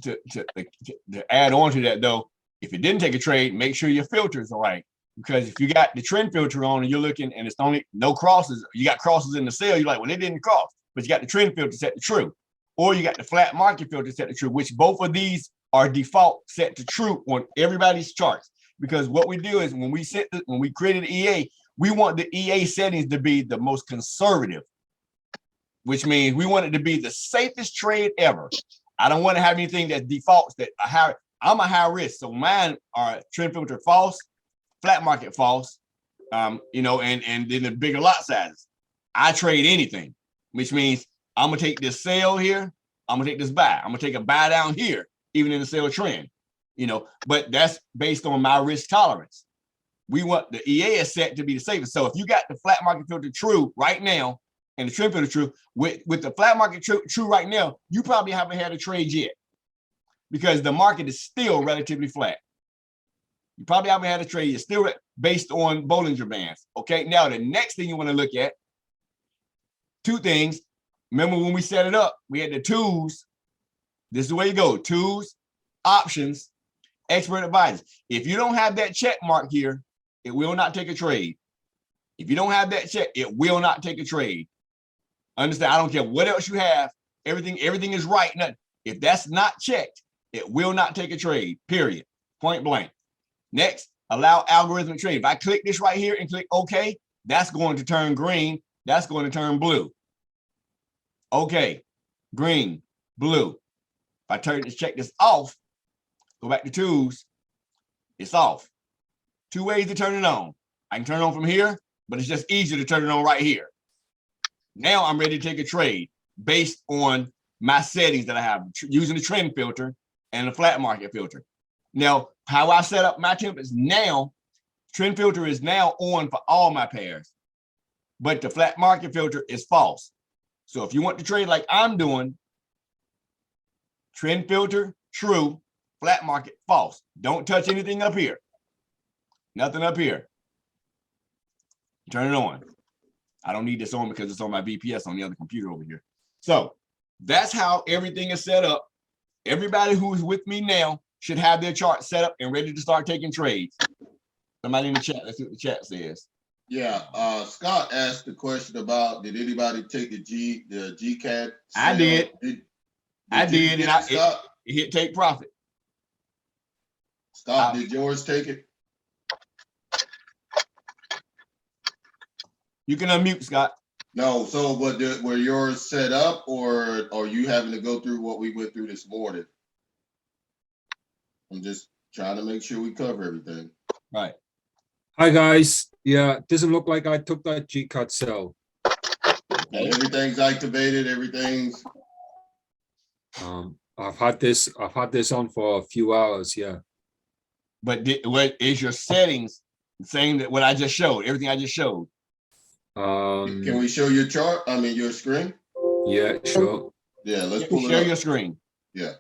to add on to that, though, if you didn't take a trade, make sure your filters are right. Because if you got the trend filter on and you're looking and it's only no crosses, you got crosses in the sale, you're like, well, it didn't cross, but you got the trend filter set to true. Or you got the flat market filter set to true, which both of these are default set to true on everybody's charts. Because what we do is when we created the EA, we want the EA settings to be the most conservative, which means we want it to be the safest trade ever. I don't want to have anything that defaults that I'm a high risk. So mine are trend filter false, flat market false, and then the bigger lot sizes. I trade anything, which means I'm gonna take this sell here. I'm gonna take this buy. I'm gonna take a buy down here, even in the sell trend, but that's based on my risk tolerance. We want the EA is set to be the safest. So if you got the flat market filter true right now and the trend filter true, with the flat market true right now, you probably haven't had a trade yet because the market is still relatively flat. You probably haven't had a trade. It's still based on Bollinger Bands. Okay, now the next thing you want to look at, two things. Remember when we set it up, we had the tools. This is the way you go. Tools, options, expert advisors. If you don't have that check mark here, it will not take a trade. If you don't have that check, it will not take a trade. Understand? I don't care what else you have. Everything is right. If that's not checked, it will not take a trade, period. Point blank. Next, allow algorithmic trade. If I click this right here and click OK, that's going to turn green. That's going to turn blue. OK, green, blue. If I check this off, go back to tools, it's off. Two ways to turn it on. I can turn it on from here, but it's just easier to turn it on right here. Now I'm ready to take a trade based on my settings that I have using the trend filter and the flat market filter. Now, how I set up my templates now, trend filter is now on for all my pairs. but the flat market filter is false. So if you want to trade like I'm doing, trend filter, true, flat market, false. Don't touch anything up here. Nothing up here. Turn it on. I don't need this on because it's on my VPS on the other computer over here. So that's how everything is set up. Everybody who is with me now should have their chart set up and ready to start taking trades. Somebody in the chat, let's see what the chat says. Yeah, Scott asked the question about, did anybody take the GCAD? I did. I did, and it hit take profit. Scott, did yours take it? You can unmute, Scott. No, so were yours set up, or are you having to go through what we went through this morning? I'm just trying to make sure we cover everything. Right. Hi guys. Yeah, doesn't look like I took that G-cut sell. Okay. Everything's activated. Everything's. I've had this on for a few hours. Yeah. But what is your settings saying that what I just showed? Everything I just showed. Can we show your chart? I mean, your screen? Yeah, sure. Yeah, let's pull it share up. your screen. Yeah.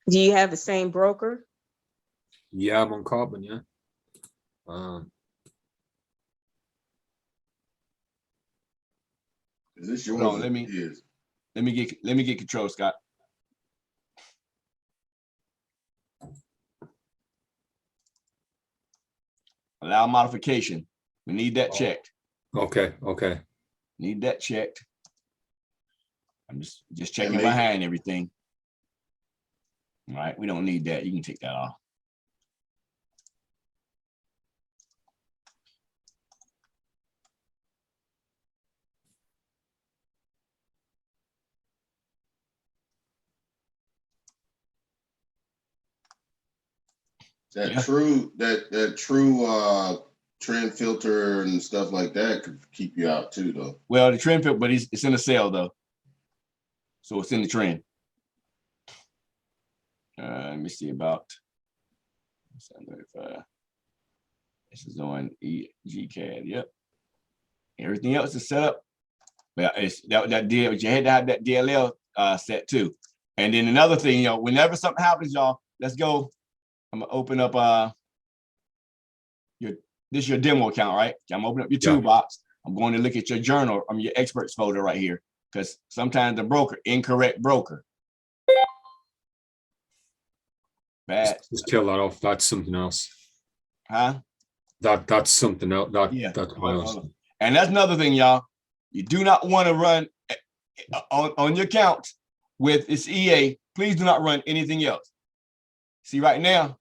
Do you have the same broker? Yeah, I'm on Carbon. Yeah. Is this yours? Hold on, let me get control, Scott. Allow modification. We need that checked. Okay. Okay. Need that checked. I'm just checking behind everything. All right, we don't need that. You can take that off. That true trend filter and stuff like that could keep you out too, though. Well, the trend filter, but it's in a sale though, so it's in the trend. Let me see about. This is on GCAD. Yep. Everything else is set up. Well, it's that deal. You had to have that DLL set too. And then another thing, whenever something happens, y'all, let's go. I'm gonna open up this is your demo account, right? I'm gonna open up your toolbox. I'm going to look at your journal, your experts folder right here, because sometimes the broker, incorrect broker. Bad. Just kill that off. That's something else. Huh? That's something else. That's my Hold else. on. And that's another thing, y'all. You do not want to run on your account with this EA. Please do not run anything else. See, right now,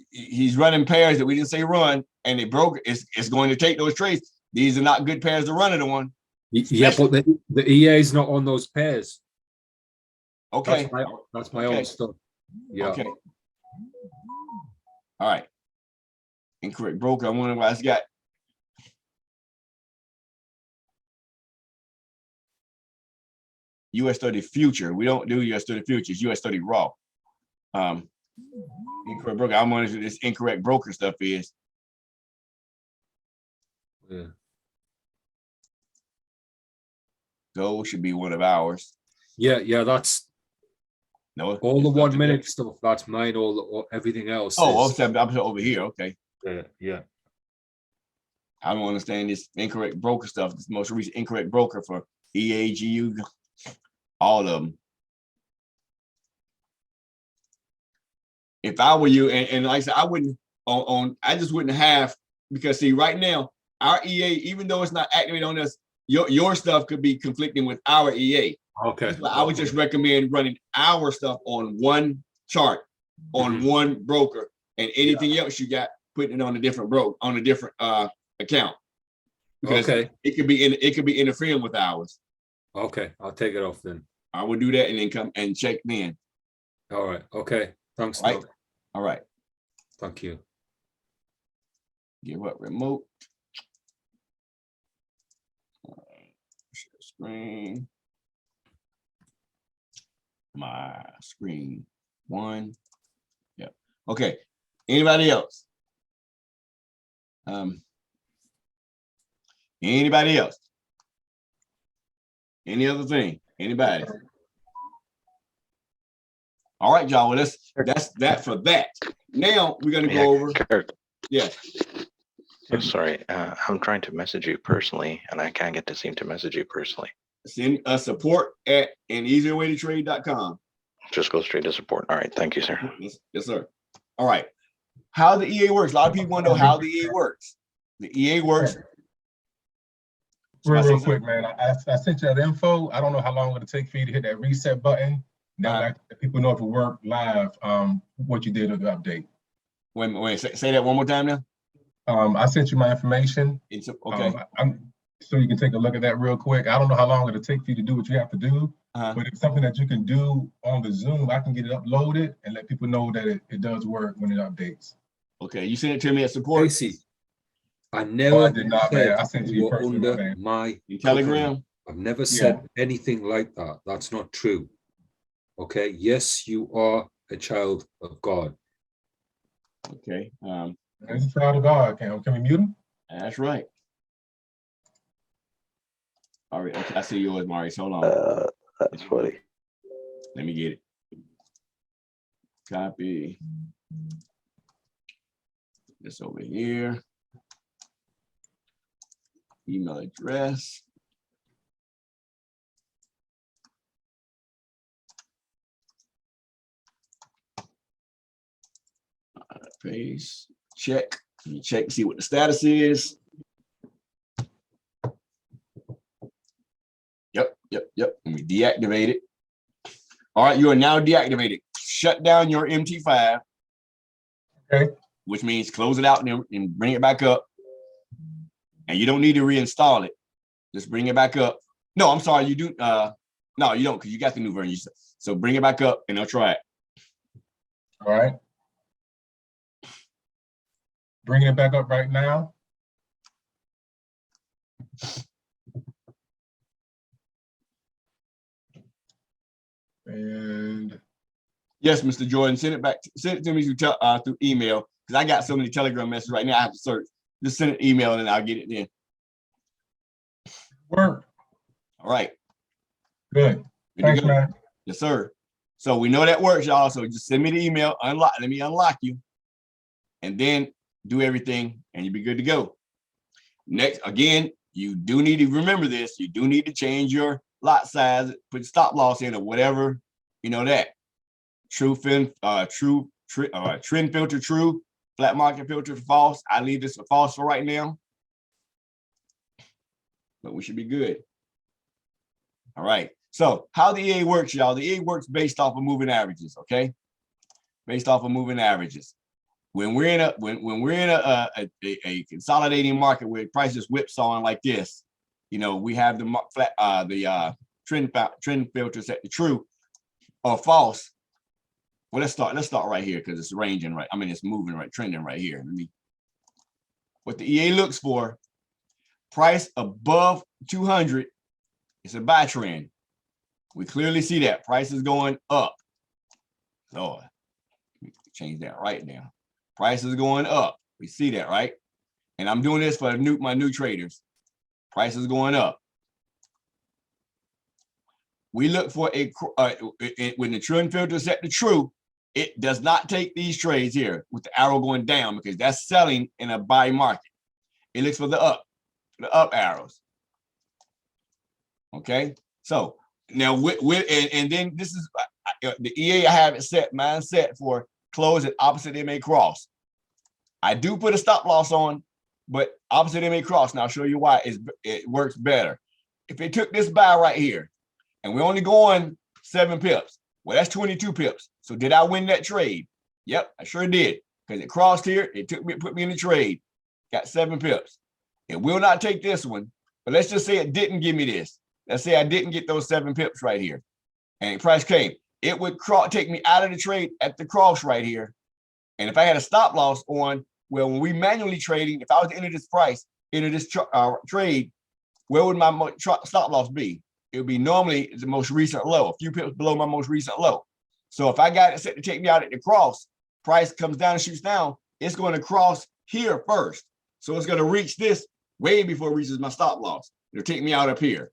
he's running pairs that we didn't say run, and the broker is going to take those trades. These are not good pairs to run it on. Yeah, but the EA is not on those pairs. Okay. That's my own stuff. Yeah. Okay. All right. Incorrect broker. I'm wondering why it's got. US 30 future. We don't do US 30 futures, US 30 raw. Incorrect broker. I'm wondering if this incorrect broker stuff is. Yeah. Gold should be one of ours. Yeah, that's no all the 1 minute stuff. That's mine. Everything else. Oh, I'm over here. Okay. Yeah. I don't understand this incorrect broker stuff. This most recent incorrect broker for EAGU, all of them. If I were you, and like I said, I wouldn't I just wouldn't have, because see, right now, our EA, even though it's not activated on us, your stuff could be conflicting with our EA. Okay. So I would just recommend running our stuff on one chart, on one broker, and anything else you got, putting it on a different account. Because it could be interfering with ours. Okay, I'll take it off then. I would do that and then come and check then. All right. Okay. Thanks. Right. All right. Thank you. Give up remote. Share screen. My screen 1. Yep. Okay. Anybody else? Anybody else? Any other thing? Anybody? All right, y'all. Well, that's that for that. Now we're gonna go over. Kirk. Yeah. Yeah, sorry, I'm trying to message you personally, and I can't get to seem to message you personally. Send us support at aneasierwaytotrade.com. Just go straight to support. All right, thank you, sir. Yes, sir. All right. How the EA works. A lot of people want to know how the EA works. The EA works. Real quick, man. I sent you that info. I don't know how long it'll take for you to hit that reset button. Now let people know if it worked live, what you did with the update. Wait, say that one more time now. I sent you my information. It's okay. So you can take a look at that real quick. I don't know how long it'll take for you to do what you have to do, but it's something that you can do on the Zoom. I can get it uploaded and let people know that it does work when it updates. Okay, you sent it to me at support. Casey, I never I did not, man. I sent you personally, under my Telegram. I've never said anything like that. That's not true. Okay. Yes, you are a child of God. Okay. He's a child of God. Can we mute him? That's right. All right. Okay, I see yours, Maurice. Hold on. That's funny. Let me get it. Copy. This over here. Email address. Paste. Check. You check and see what the status is. Yep. And we deactivate it. All right, you are now deactivated. Shut down your MT5. Okay. Which means close it out and bring it back up. And you don't need to reinstall it. Just bring it back up. No, I'm sorry, you do. No, you don't, because you got the new version. So bring it back up and I'll try it. All right. Bringing it back up right now. And yes, Mr. Jordan, send it to me through email, because I got so many Telegram messages right now. I have to search. Just send an email and I'll get it then. Work. All right. Good. Thanks, man. Yes, sir. So we know that works, y'all. So just send me the email. Let me unlock you, and then do everything, and you'll be good to go. Next, again, you do need to remember this. You do need to change your lot size, put stop loss in or whatever, you know that. Trend filter true, flat market filter false. I leave this for false for right now, but we should be good. All right. So how the EA works, y'all? The EA works based off of moving averages, okay? Based off of moving averages. When we're in a consolidating market where prices whipsawing like this, you know, we have the trend filter set to true or false. Well, let's start right here because it's ranging right. I mean, it's moving right, trending right here. What the EA looks for, price above 200, it's a buy trend. We clearly see that price is going up. So change that right now. Price is going up. We see that, right? And I'm doing this for my new traders. Price is going up. We look for when the trend filter is set to true, it does not take these trades here with the arrow going down because that's selling in a buy market. It looks for the up arrows. Okay, so now and then this is the EA. I have it set, mine set for close at opposite MA cross. I do put a stop loss on, but opposite MA cross. Now I'll show you why it works better. If it took this buy right here, and we're only going 7 pips, well, that's 22 pips. So did I win that trade? Yep, I sure did. Because it crossed here, it put me in the trade. Got 7 pips. It will not take this one, but let's just say it didn't give me this. Let's say I didn't get those 7 pips right here, and the price came. It would take me out of the trade at the cross right here. And if I had a stop loss on, well, when we manually trading, if I was to enter this trade, where would my stop loss be? It would be normally the most recent low, a few pips below my most recent low. So if I got it set to take me out at the cross, price comes down and shoots down, it's going to cross here first. So it's going to reach this way before it reaches my stop loss. It'll take me out up here.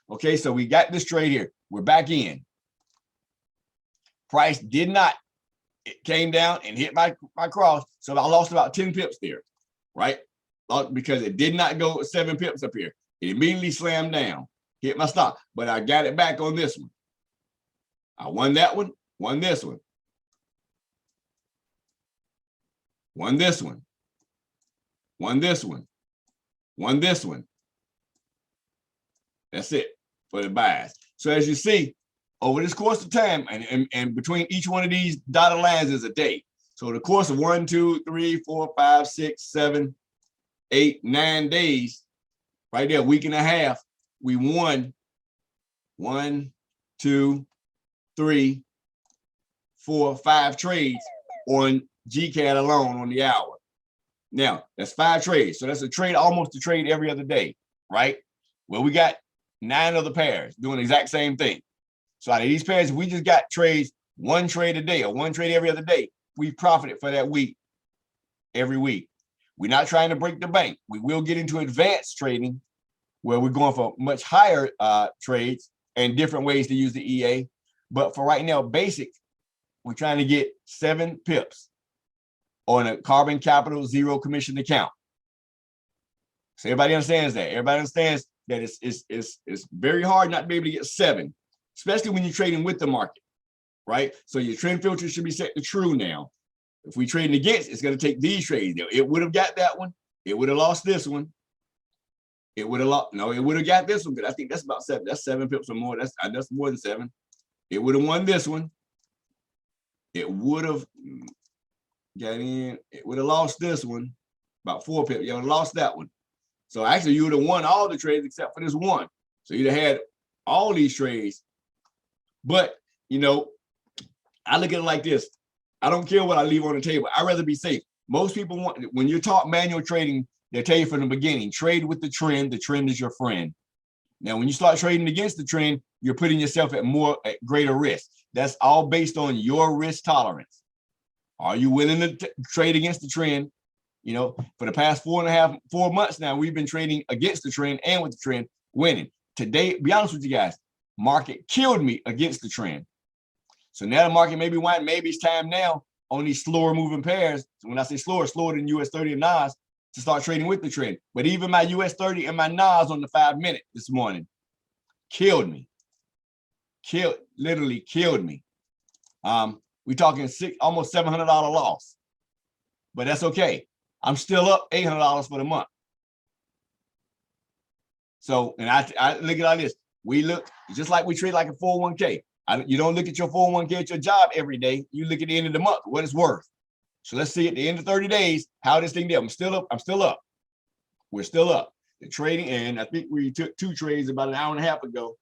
Okay, so we got this trade here. We're back in. Price did not. It came down and hit my cross. So I lost about 10 pips there, right? Because it did not go 7 pips up here. It immediately slammed down, hit my stop. But I got it back on this one. I won that one, won this one. Won this one. Won this one. Won this one. That's it for the buys. So as you see, over this course of time, and between each one of these dotted lines is a day. So the course of 1, 2, 3, 4, 5, 6, 7, 8, 9 days, right there, a week and a half, we won 1, 2, 3, 4, 5 trades on GCAD alone on the hour. Now, that's 5 trades. So that's a trade, almost a trade every other day, right? Well, we got 9 other pairs doing the exact same thing. So out of these pairs, we just got trades, 1 trade a day or 1 trade every other day. We profited for that week, every week. We're not trying to break the bank. We will get into advanced trading where we're going for much higher trades and different ways to use the EA. But for right now, basic, we're trying to get 7 pips on a carbon capital 0 commission account. So everybody understands that. Everybody understands that it's very hard not to be able to get 7, especially when you're trading with the market, right? So your trend filter should be set to true now. If we trading against, it's going to take these trades. It would have got that one. It would have lost this one. It would have lost. No, it would have got this one. But I think that's about 7. That's 7 pips or more. That's more than 7. It would have won this one. It would have got in. It would have lost this one. About 4 pips. You would have lost that one. So actually, you would have won all the trades except for this one. So you'd have had all these trades. But, you know, I look at it like this. I don't care what I leave on the table. I'd rather be safe. Most people want, when you're taught manual trading, they tell you from the beginning, trade with the trend. The trend is your friend. Now, when you start trading against the trend, you're putting yourself at greater risk. That's all based on your risk tolerance. Are you willing to trade against the trend? You know, for the past 4 months now, we've been trading against the trend and with the trend, winning. Today, be honest with you guys, market killed me against the trend. So now the market may be winding. Maybe it's time now on these slower moving pairs. So when I say slower than US 30 and NAS to start trading with the trend. But even my US 30 and my NAS on the 5-minute this morning killed me. Literally killed me. We're talking almost $700 loss. But that's okay. I'm still up $800 for the month. So, and I look at it like this. We look just like we trade like a 401k. You don't look at your 401k at your job every day. You look at the end of the month, what it's worth. So let's see at the end of 30 days, how this thing did. I'm still up. We're still up. The trading, and I think we took 2 trades about an hour and a half ago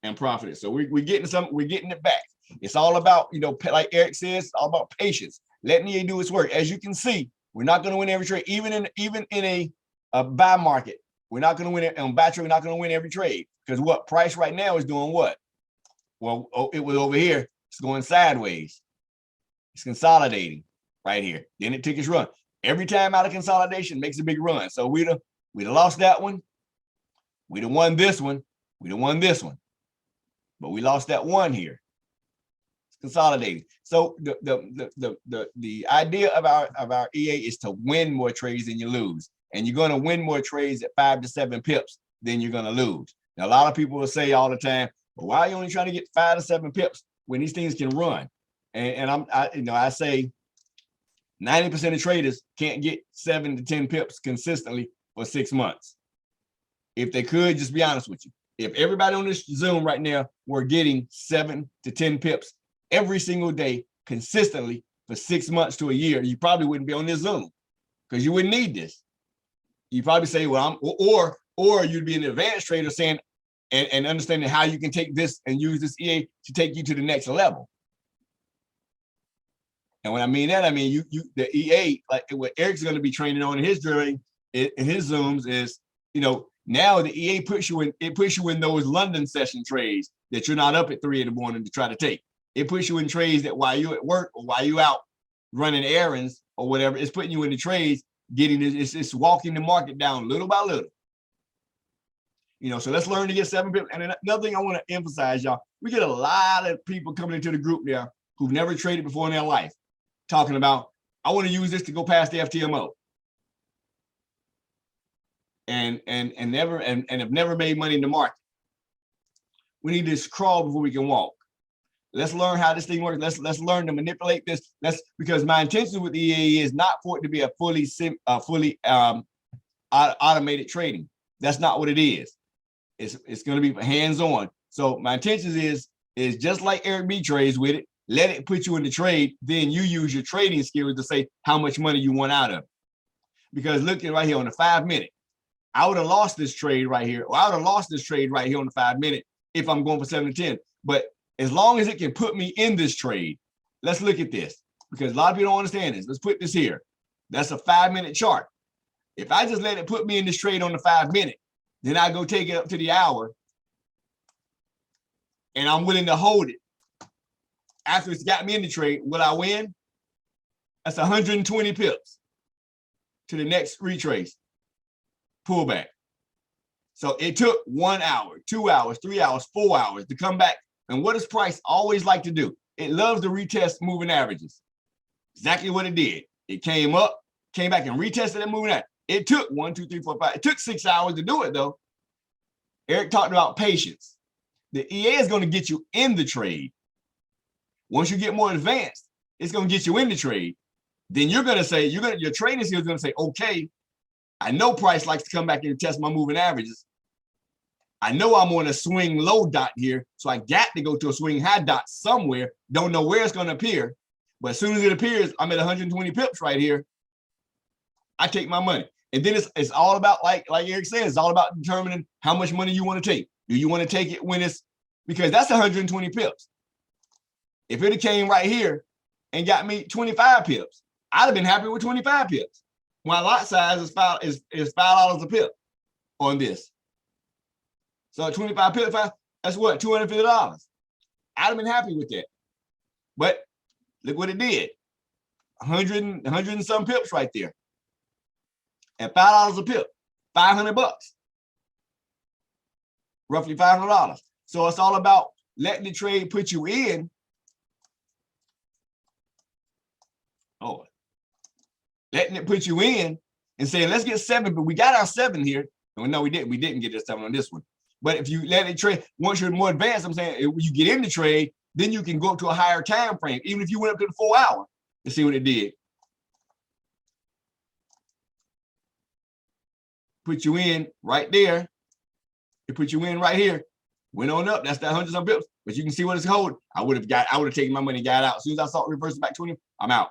and profited. So we're getting we're getting it back. It's all about, you know, like Eric says, it's all about patience. Letting EA do its work. As you can see, we're not going to win every trade, even in a buy market. We're not going to win it on buy trade. We're not going to win every trade because what price right now is doing what? Well, it was over here. It's going sideways. It's consolidating right here. Then it took its run. Every time out of consolidation makes a big run. So we'd have lost that one. We'd have won this one. We'd have won this one. But we lost that one here. It's consolidating. So the idea of our EA is to win more trades than you lose. And you're going to win more trades at 5 to 7 pips than you're going to lose. Now, a lot of people will say all the time, well, why are you only trying to get 5 to 7 pips when these things can run? And I say 90% of traders can't get 7 to 10 pips consistently for 6 months. If they could, just be honest with you. If everybody on this Zoom right now were getting 7 to 10 pips every single day consistently for 6 months to a year, you probably wouldn't be on this Zoom because you wouldn't need this. You probably say, well, or you'd be an advanced trader saying, and understanding how you can take this and use this EA to take you to the next level. And when I mean that, I mean the EA, like what Eric's going to be training on in his drilling, in his Zooms is, you know, now the EA puts you in those London session trades that you're not up at 3 in the morning to try to take. It puts you in trades that while you're at work or while you out running errands or whatever, it's putting you in the trades getting this, it's walking the market down little by little. You know, so let's learn to get 7 pips. And another thing I want to emphasize, y'all, we get a lot of people coming into the group there who've never traded before in their life, talking about, I want to use this to go past the FTMO. And have never made money in the market. We need to crawl before we can walk. Let's learn how this thing works. Let's learn to manipulate this. Because my intention with the EAE is not for it to be a fully automated trading. That's not what it is. It's going to be hands-on. So my intention is just like Eric B trades with it. Let it put you in the trade. Then you use your trading skills to say how much money you want out of it. Because looking right here on the 5 minute, I would have lost this trade right here. Or I would have lost this trade right here on the 5 minute if I'm going for 7 to 10. But as long as it can put me in this trade, let's look at this. Because a lot of people don't understand this. Let's put this here. That's a 5 minute chart. If I just let it put me in this trade on the 5 minute, then I go take it up to the hour and I'm willing to hold it. After it's got me in the trade, will I win? That's 120 pips to the next retrace, pullback. So it took 1 hour, 2 hours, 3 hours, 4 hours to come back. And what does price always like to do? It loves to retest moving averages. Exactly what it did. It came up, came back and retested that moving average. It took 1, 2, 3, 4, 5. It took 6 hours to do it though. Eric talked about patience. The EA is going to get you in the trade. Once you get more advanced, it's going to get you in the trade. Then you're going to say, your trading skills is going to say, okay, I know price likes to come back and test my moving averages. I know I'm on a swing low dot here, so I got to go to a swing high dot somewhere. Don't know where it's going to appear, but as soon as it appears, I'm at 120 pips right here. I take my money. And then it's all about, like Eric said, it's all about determining how much money you want to take. Do you want to take it when it's, because that's 120 pips. If it came right here and got me 25 pips, I'd have been happy with 25 pips. My lot size is $5 a pip on this. So 25 pips, that's what, $250. I'd have been happy with that. But look what it did. 100 and some pips right there. At $5 a pip, $500. Roughly $500. So it's all about letting the trade put you in. Oh, letting it put you in and saying, let's get 7, but we got our 7 here. No, we didn't. We didn't get this 7 on this one. But if you let it trade, once you're more advanced, I'm saying if you get in the trade, then you can go up to a higher time frame, even if you went up to the 4 hour and see what it did. Put you in right there. It put you in right here. Went on up. That's that 100 some pips. But you can see what it's holding. I would have taken my money and got out. As soon as I saw it reverse back 20, I'm out.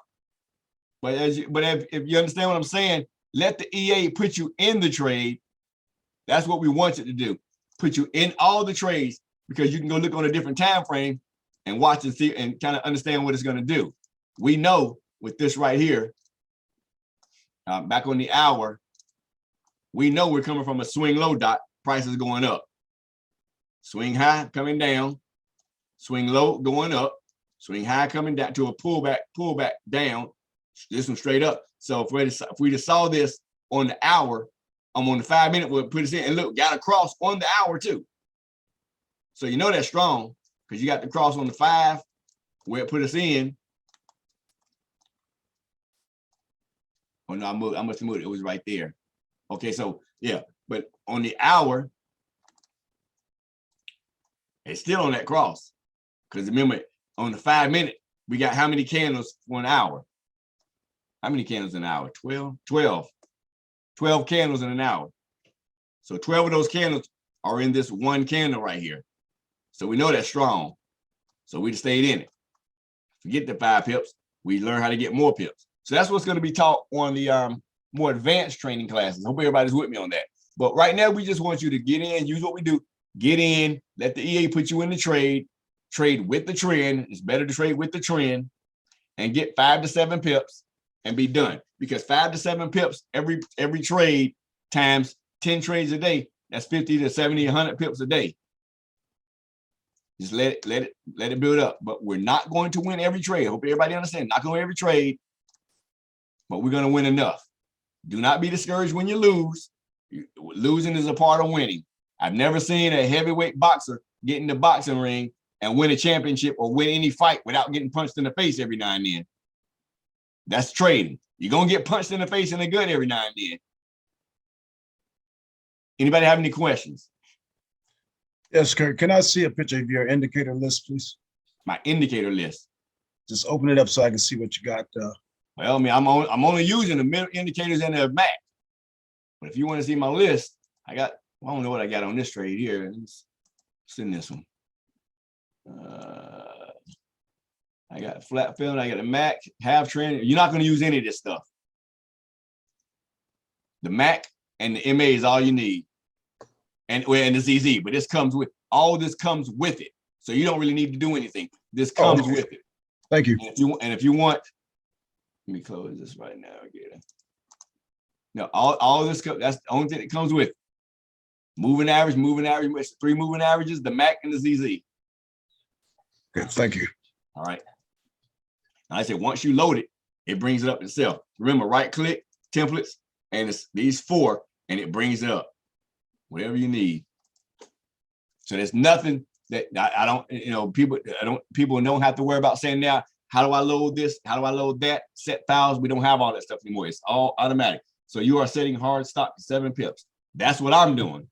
But if you understand what I'm saying, let the EA put you in the trade. That's what we want it to do. Put you in all the trades, because you can go look on a different time frame and watch and see and kind of understand what it's going to do. We know with this right here, back on the hour, we know we're coming from a swing low dot, prices going up. Swing high coming down, swing low going up, swing high coming down to a pullback down. This one straight up. So if we just saw this on the hour, I'm on the 5 minute, we'll put us in and look, got a cross on the hour too. So you know that's strong because you got the cross on the 5 where it put us in. Oh no, I must have moved it. It was right there. Okay, so yeah, but on the hour, it's still on that cross. Because remember, on the 5 minute, we got how many candles for an hour? How many candles in an hour? 12? 12 candles in an hour. So 12 of those candles are in this one candle right here. So we know that's strong. So we just stayed in it. Forget the 5 pips. We learn how to get more pips. So that's what's going to be taught on the more advanced training classes. Hope everybody's with me on that. But right now, we just want you to get in, use what we do, get in, let the EA put you in the trade with the trend. It's better to trade with the trend and get 5 to 7 pips and be done. Because 5 to 7 pips every trade times 10 trades a day, that's 50 to 70, 100 pips a day. Just let it build up. But we're not going to win every trade. I hope everybody understands. Not going to win every trade, but we're going to win enough. Do not be discouraged when you lose. Losing is a part of winning. I've never seen a heavyweight boxer get in the boxing ring and win a championship or win any fight without getting punched in the face every now and then. That's trading. You're going to get punched in the face in the gut every now and then. Anybody have any questions? Yes, Kirk. Can I see a picture of your indicator list, please? My indicator list. Just open it up so I can see what you got. Well, I mean, I'm only using the middle indicators in the Mac. But if you want to see my list, I don't know what I got on this trade here. Let's send this one. I got flat film. I got a Mac, half trend. You're not going to use any of this stuff. The Mac and the MA is all you need. And the ZZ, but this comes with, all this comes with it. So you don't really need to do anything. This comes with it. Thank you. And if you want, let me close this right now. No, all this, that's the only thing that comes with it. Moving average, 3 moving averages, the MAC and the ZZ. Good, thank you. All right. Now I said, once you load it, it brings it up itself. Remember, right click, templates, and it's these 4, and it brings it up. Whatever you need. So there's nothing that I don't, people don't have to worry about saying now, how do I load this? How do I load that? Set files. We don't have all that stuff anymore. It's all automatic. So you are setting hard stop to 7 pips. That's what I'm doing.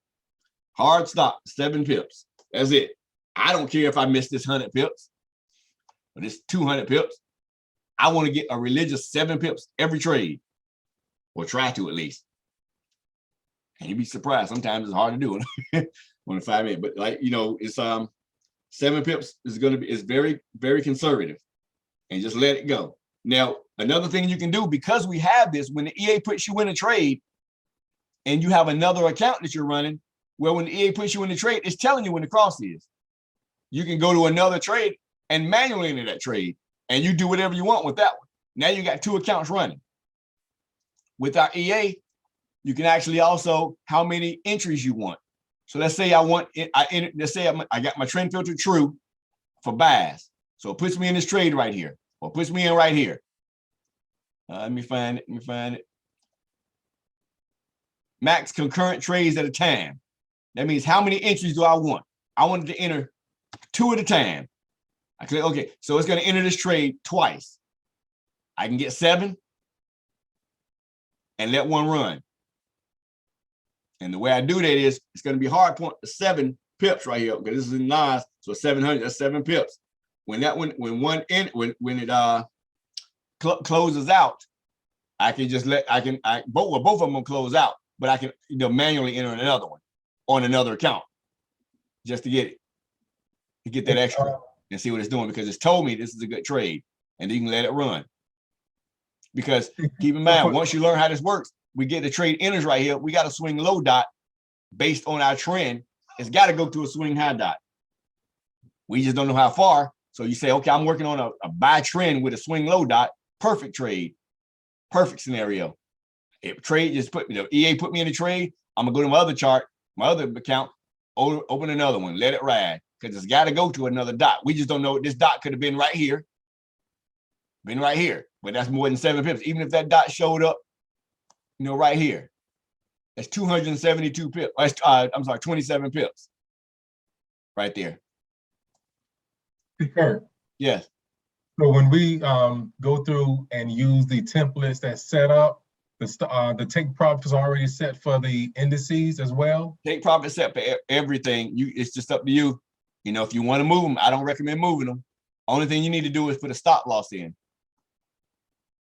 Hard stop, 7 pips. That's it. I don't care if I miss this 100 pips or this 200 pips. I want to get a religious 7 pips every trade, or try to at least. And you'd be surprised. Sometimes it's hard to do it on a 5 minute, but it's 7 pips is very, very conservative, and just let it go. Now, another thing you can do, because we have this, when the EA puts you in a trade and you have another account that you're running, well, when the EA puts you in the trade, it's telling you when the cross is. You can go to another trade and manually enter that trade, and you do whatever you want with that one. Now you got 2 accounts running. With our EA, you can actually also how many entries you want. So let's say let's say I got my trend filter true for buys. So it puts me in this trade right here, or puts me in right here. Let me find it. Max concurrent trades at a time. That means how many entries do I want? I wanted to enter 2 at a time. I click, okay, so it's going to enter this trade twice. I can get 7 and let one run. And the way I do that is it's going to be hard point to 7 pips right here, because this is in nines, so 700, that's 7 pips. When it closes out, I can just both of them will close out, but I can manually enter another one on another account just to get that extra and see what it's doing, because it's told me this is a good trade, and you can let it run. Because keep in mind, once you learn how this works, we get the trade enters right here. We got a swing low dot based on our trend. It's got to go to a swing high dot. We just don't know how far. So you say, okay, I'm working on a buy trend with a swing low dot. Perfect trade. Perfect scenario. If trade just EA put me in a trade, I'm going to go to my other chart, my other account, open another one, let it ride, because it's got to go to another dot. We just don't know. This dot could have been right here. But that's more than 7 pips. Even if that dot showed up, right here, that's 272 pips. I'm sorry, 27 pips right there. Kirk. Yes. So when we go through and use the templates that's set up, the take profit is already set for the indices as well? Take profit set for everything. It's just up to you. If you want to move them, I don't recommend moving them. Only thing you need to do is put a stop loss in.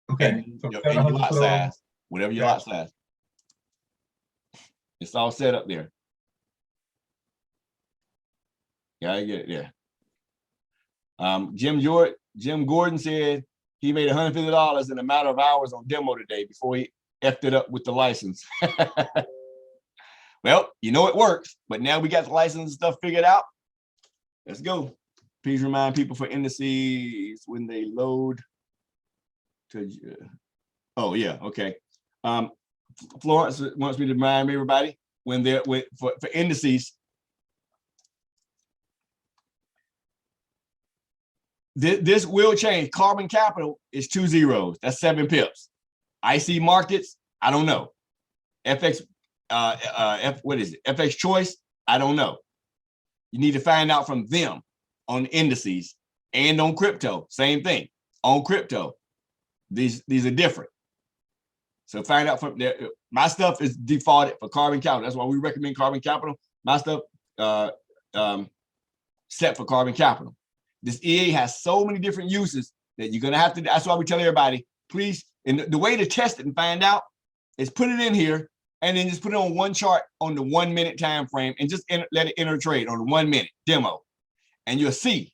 Okay. And your lot size. Whatever your lot size. It's all set up there. Gotta get it there. Jim Gordon said he made $150 in a matter of hours on demo today before he effed it up with the license. Well, it works, but now we got the license and stuff figured out. Let's go. Please remind people for indices when they load to. Oh yeah, okay. Florence wants me to remind everybody when they're for indices. This will change. Carbon capital is 2 zeros. That's 7 pips. IC markets I don't know. FX, what is it? FX choice? I don't know. You need to find out from them on indices and on crypto. Same thing. On crypto, these are different. So find out from there. My stuff is defaulted for Carbon Capital. That's why we recommend Carbon Capital. My stuff set for Carbon Capital. This EA has so many different uses that you're gonna have to. That's why we tell everybody, please. And the way to test it and find out is put it in here and then just put it on one chart on the 1 minute time frame and just let it enter trade on the 1 minute demo, and you'll see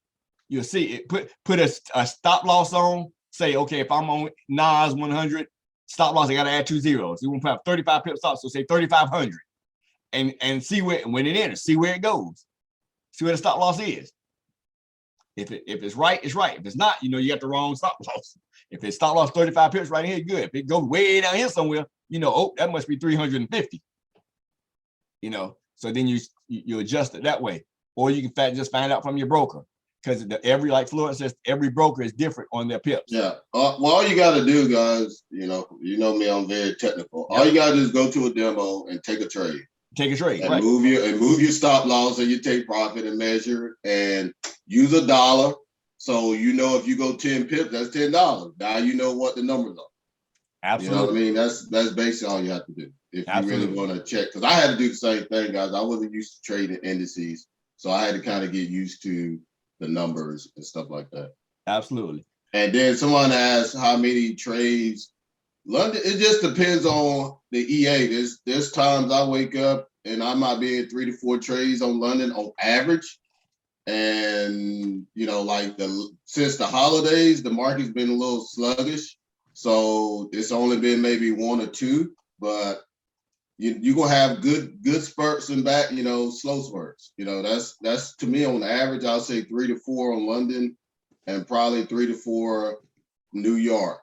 it. Put a stop loss on. Say, okay, if I'm on NAS 100 stop loss, I gotta add 2 zeros. You want to put 35 pip stops, so say 3,500, and see where when it enters, see where it goes, see where the stop loss is. If it's right, it's right. If it's not, you got the wrong stop loss. If it's stop loss 35 pips right here, good. If it goes way down here somewhere, oh, that must be 350. So then you adjust it that way, or you can just find out from your broker, because like Florence says, every broker is different on their pips. Yeah. Well, all you got to do, guys, you know me, I'm very technical. All you got to do is go to a demo and take a trade. Take a trade, and right. move your stop loss and you take profit and measure and use $1. So if you go 10 pips, that's $10. Now you know what the numbers are. Absolutely. You know what I mean? That's basically all you have to do if you really want to check. Because I had to do the same thing, guys. I wasn't used to trading indices, so I had to kind of get used to the numbers and stuff like that. Absolutely. And then someone asked how many trades. London, it just depends on the EA. There's times I wake up and I might be in 3 to 4 trades on London on average. And since the holidays, the market's been a little sluggish. So it's only been maybe 1 or 2, but you're gonna have good spurts and back, slow spurts. That's to me on average, I'll say 3 to 4 on London and probably 3 to 4 New York,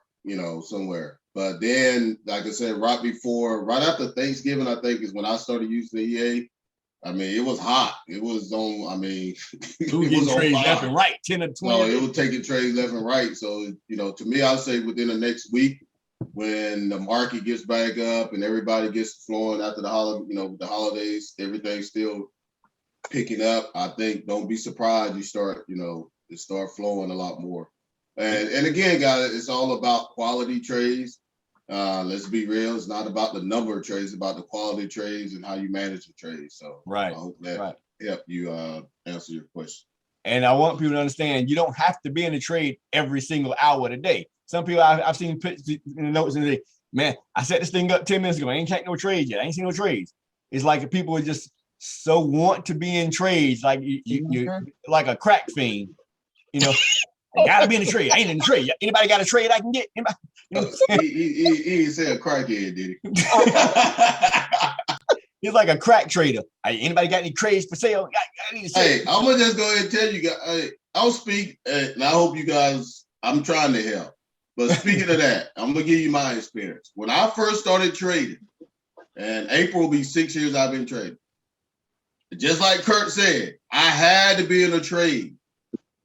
somewhere. But then, like I said, right after Thanksgiving, I think is when I started using the EA. I mean, it was hot. It was on, it was on trades fire. left and right, 10 to 20. So it was taking trades left and right. So, to me, I'd say within the next week, when the market gets back up and everybody gets flowing after the holidays, everything's still picking up. I think don't be surprised you start, it start flowing a lot more. And again, guys, it's all about quality trades. Let's be real. It's not about the number of trades, it's about the quality of trades and how you manage the trades. So right. I hope that helped you answer your question. And I want people to understand, you don't have to be in a trade every single hour of the day. Some people I've seen put in the notes and say, man, I set this thing up 10 minutes ago. I ain't taking no trades yet. I ain't seen no trades. It's like people are just so want to be in trades, like you like a crack fiend, I gotta be in the trade. I ain't in the trade. Anybody got a trade I can get? He ain't say a crackhead, did he? He's like a crack trader. Anybody got any trades for sale? I need to say. Hey, I'm gonna just go ahead and tell you guys. I'll speak, and I hope you guys. I'm trying to help. But speaking of that, I'm gonna give you my experience. When I first started trading, and April will be 6 years I've been trading. Just like Kirk said, I had to be in a trade.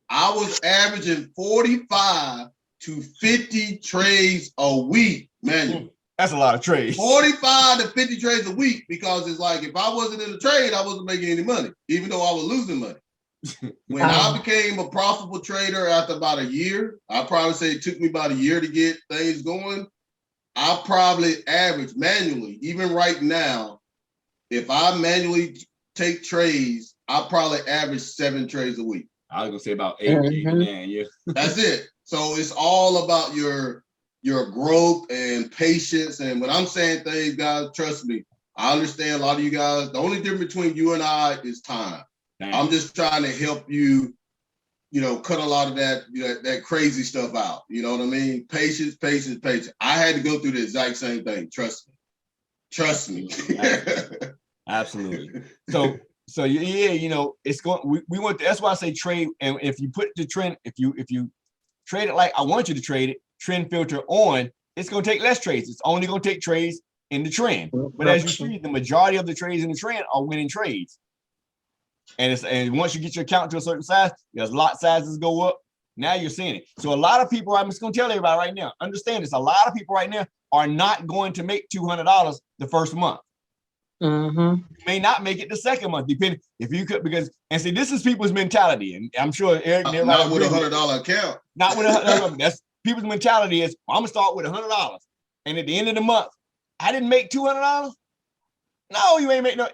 I was averaging 45 to 50 trades a week manually. That's a lot of trades. 45 to 50 trades a week, because it's like if I wasn't in the trade, I wasn't making any money, even though I was losing money. When I became a profitable trader after about a year, I probably say it took me about a year to get things going. I probably average manually, even right now, if I manually take trades, I probably average 7 trades a week. I was gonna say about 8, 9, yeah. That's it. So it's all about your growth and patience. And when I'm saying things, guys, trust me, I understand a lot of you guys. The only difference between you and I is time. I'm just trying to help you, cut a lot of that crazy stuff out. You know what I mean? Patience. I had to go through the exact same thing. Trust me. Absolutely. So yeah, it's going. We want. That's why I say trade. And if you put the trend, if you trade it like I want you to trade it, trend filter on, it's going to take less trades. It's only going to take trades in the trend. But as you see, the majority of the trades in the trend are winning trades. And once you get your account to a certain size, your lot sizes go up, Now you're seeing it. So a lot of people, I'm just going to tell everybody right now, understand this. A lot of people right now are not going to make $200 the first month. You may not make it the second month, depending if you could, because, and see, this is people's mentality. And I'm sure Eric, not with $100 account. Not with $100. That's people's mentality is, well, I'm going to start with $100. And at the end of the month, I didn't make $200. No, you ain't make no.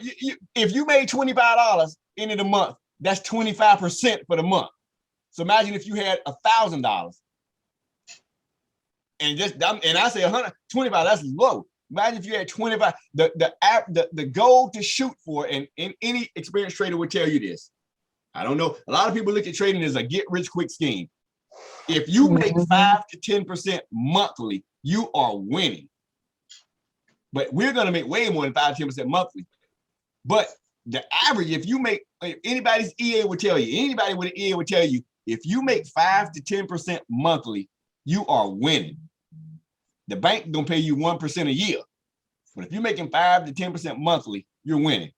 If you made $25 end of the month, that's 25% for the month. So imagine if you had $1,000, and I say $125, that's low. Imagine if you had 25. The goal to shoot for, and any experienced trader would tell you this. I don't know. A lot of people look at trading as a get rich quick scheme. If you make 5 to 10% monthly, you are winning. But we're going to make way more than 5 to 10% monthly. But the average, if anybody's EA would tell you, anybody with an EA would tell you, if you make 5 to 10% monthly, you are winning. The bank gonna pay you 1% a year. But if you're making 5 to 10% monthly, you're winning.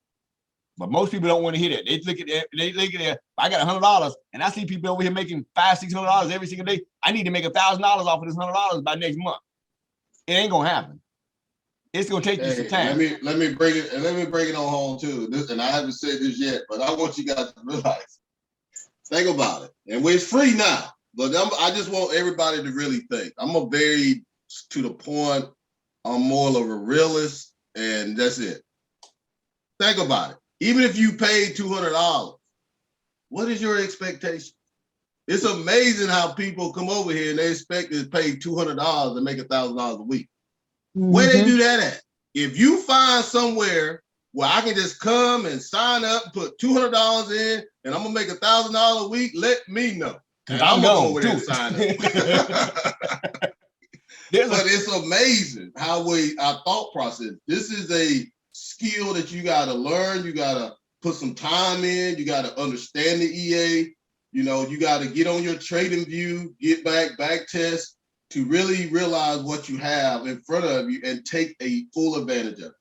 But most people don't want to hear that. They look at it, I got $100 and I see people over here making $500, $600 every single day. I need to make $1,000 off of this $100 by next month. It ain't gonna happen. It's gonna take you some time. Let me bring it on home too. And I haven't said this yet, but I want you guys to realize. Think about it. And it's free now. But I just want everybody to really think. I'm a very to the point. I'm more of a realist, and that's it. Think about it. Even if you paid $200, what is your expectation? It's amazing how people come over here and they expect to pay $200 and make $1,000 a week. Where they do that at? If you find somewhere where I can just come and sign up, put $200 in, and I'm gonna make $1,000 a week, let me know. And I'm gonna go over there and sign up. But it's amazing how our thought process. This is a skill that you gotta learn. You gotta put some time in. You gotta understand the EA. You gotta get on your trading view, get back test to really realize what you have in front of you and take a full advantage of it.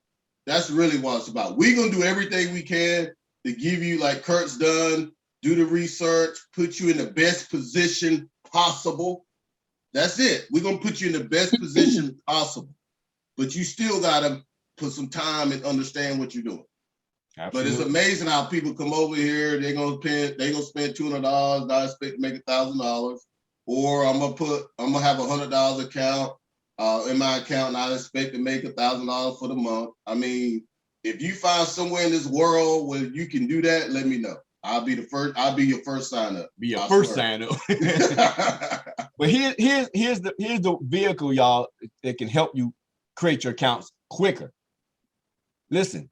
That's really what it's about. We're gonna do everything we can to give you, like Kirk's done, do the research, put you in the best position possible. That's it. We're gonna put you in the best position possible. But you still gotta put some time and understand what you're doing. Absolutely. But it's amazing how people come over here, they're gonna spend $200, I expect to make $1,000. Or I'm gonna have $100 account in my account, and I expect to make $1,000 for the month. I mean, if you find somewhere in this world where you can do that, let me know. I'll be your first sign up. Be your first sign up. But here's the vehicle, y'all, that can help you create your accounts quicker. Listen,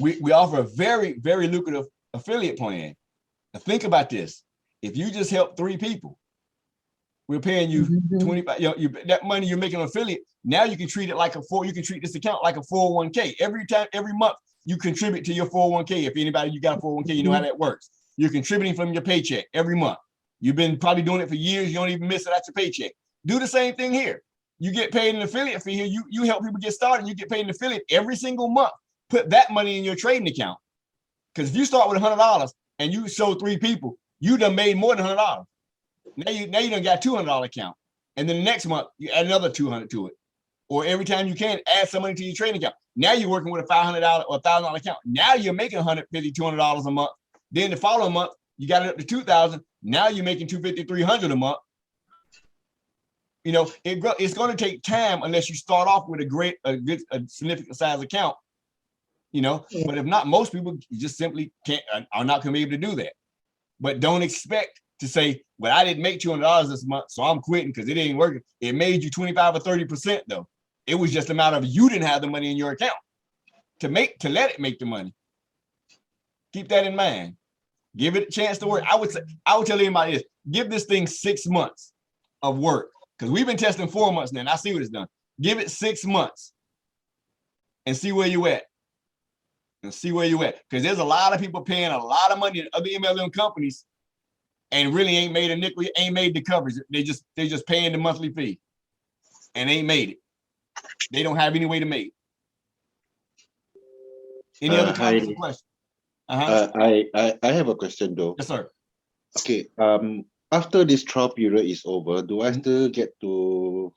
we offer a very, very lucrative affiliate plan. Now think about this. If you just help 3 people, we're paying you 25. That money you're making an affiliate. Now you can treat it like you can treat this account like a 401k. Every month you contribute to your 401k. If anybody you got a 401k, you know how that works. You're contributing from your paycheck every month. You've been probably doing it for years. You don't even miss it at your paycheck. Do the same thing here. You get paid an affiliate fee here. You help people get started. You get paid an affiliate every single month. Put that money in your trading account. Because if you start with $100 and you show 3 people, you done made more than $100. Now you done got $200 account. And then the next month, you add another $200 to it. Or every time you can, add some money to your trading account. Now you're working with a $500 or $1,000 account. Now you're making $150, $200 a month. Then the following month, you got it up to $2,000. Now you're making $250, $300 a month. It's going to take time unless you start off with a significant size account. But if not, most people just simply are not going to be able to do that. But don't expect to say, well, I didn't make $200 this month, so I'm quitting because it ain't working. It made you 25 or 30% though. It was just a matter of you didn't have the money in your account to let it make the money. Keep that in mind. Give it a chance to work. I would tell anybody this: give this thing 6 months of work, because we've been testing 4 months now, and I see what it's done. Give it 6 months and see where you at. Because there's a lot of people paying a lot of money to other MLM companies and really ain't made a nickel, ain't made the coverage. They just paying the monthly fee and ain't made it. They don't have any way to make it. Any other comments or questions? I have a question though. Yes, sir. Okay. after this trial period is over, do I still get to?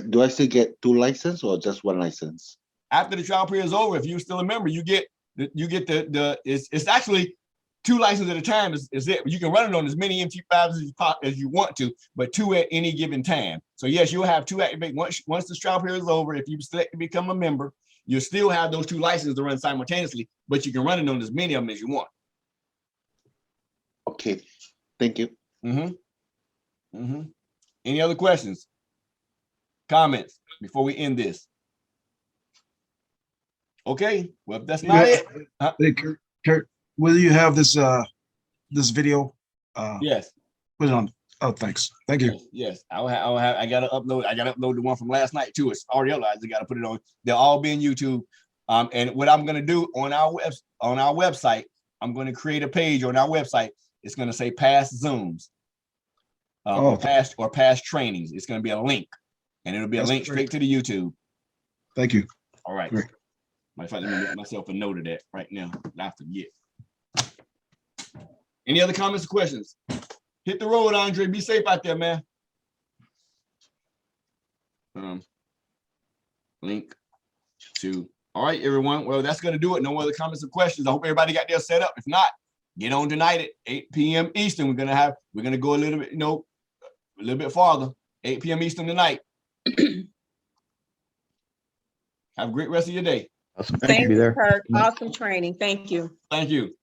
Do I still get 2 licenses or just 1 license? After the trial period is over, if you're still a member, you get it's actually 2 licenses at a time is it. You can run it on as many MT5s as you want to, but 2 at any given time. So yes, you'll have 2 activate once the trial period is over. If you select to become a member, you'll still have those 2 licenses to run simultaneously, but you can run it on as many of them as you want. Okay, thank you. Any other questions? Comments before we end this? Okay, well, if that's not it. Hey, Kirk, will you have this this video? Yes. Put it on. Oh, thanks. Thank you. Yes. I gotta upload the one from last night too. It's already uploaded. I gotta put it on. They'll all be in YouTube. And what I'm gonna do on our website, I'm gonna create a page on our website. It's gonna say past Zooms. Or past trainings. It's gonna be a link. And it'll be a link straight to the YouTube. Thank you. All right. Great. Matter of fact, let me make myself a note of that right now. I forget. Any other comments or questions? Hit the road, Andre. Be safe out there, man. Link to. All right, everyone. Well, that's gonna do it. No other comments or questions. I hope everybody got their set up. If not, get on tonight at 8 p.m. Eastern. We're gonna go a little bit, a little bit farther. 8 p.m. Eastern tonight. Have a great rest of your day. Awesome. Thank Be you, there. Kirk. Awesome training. Thank you. Thank you.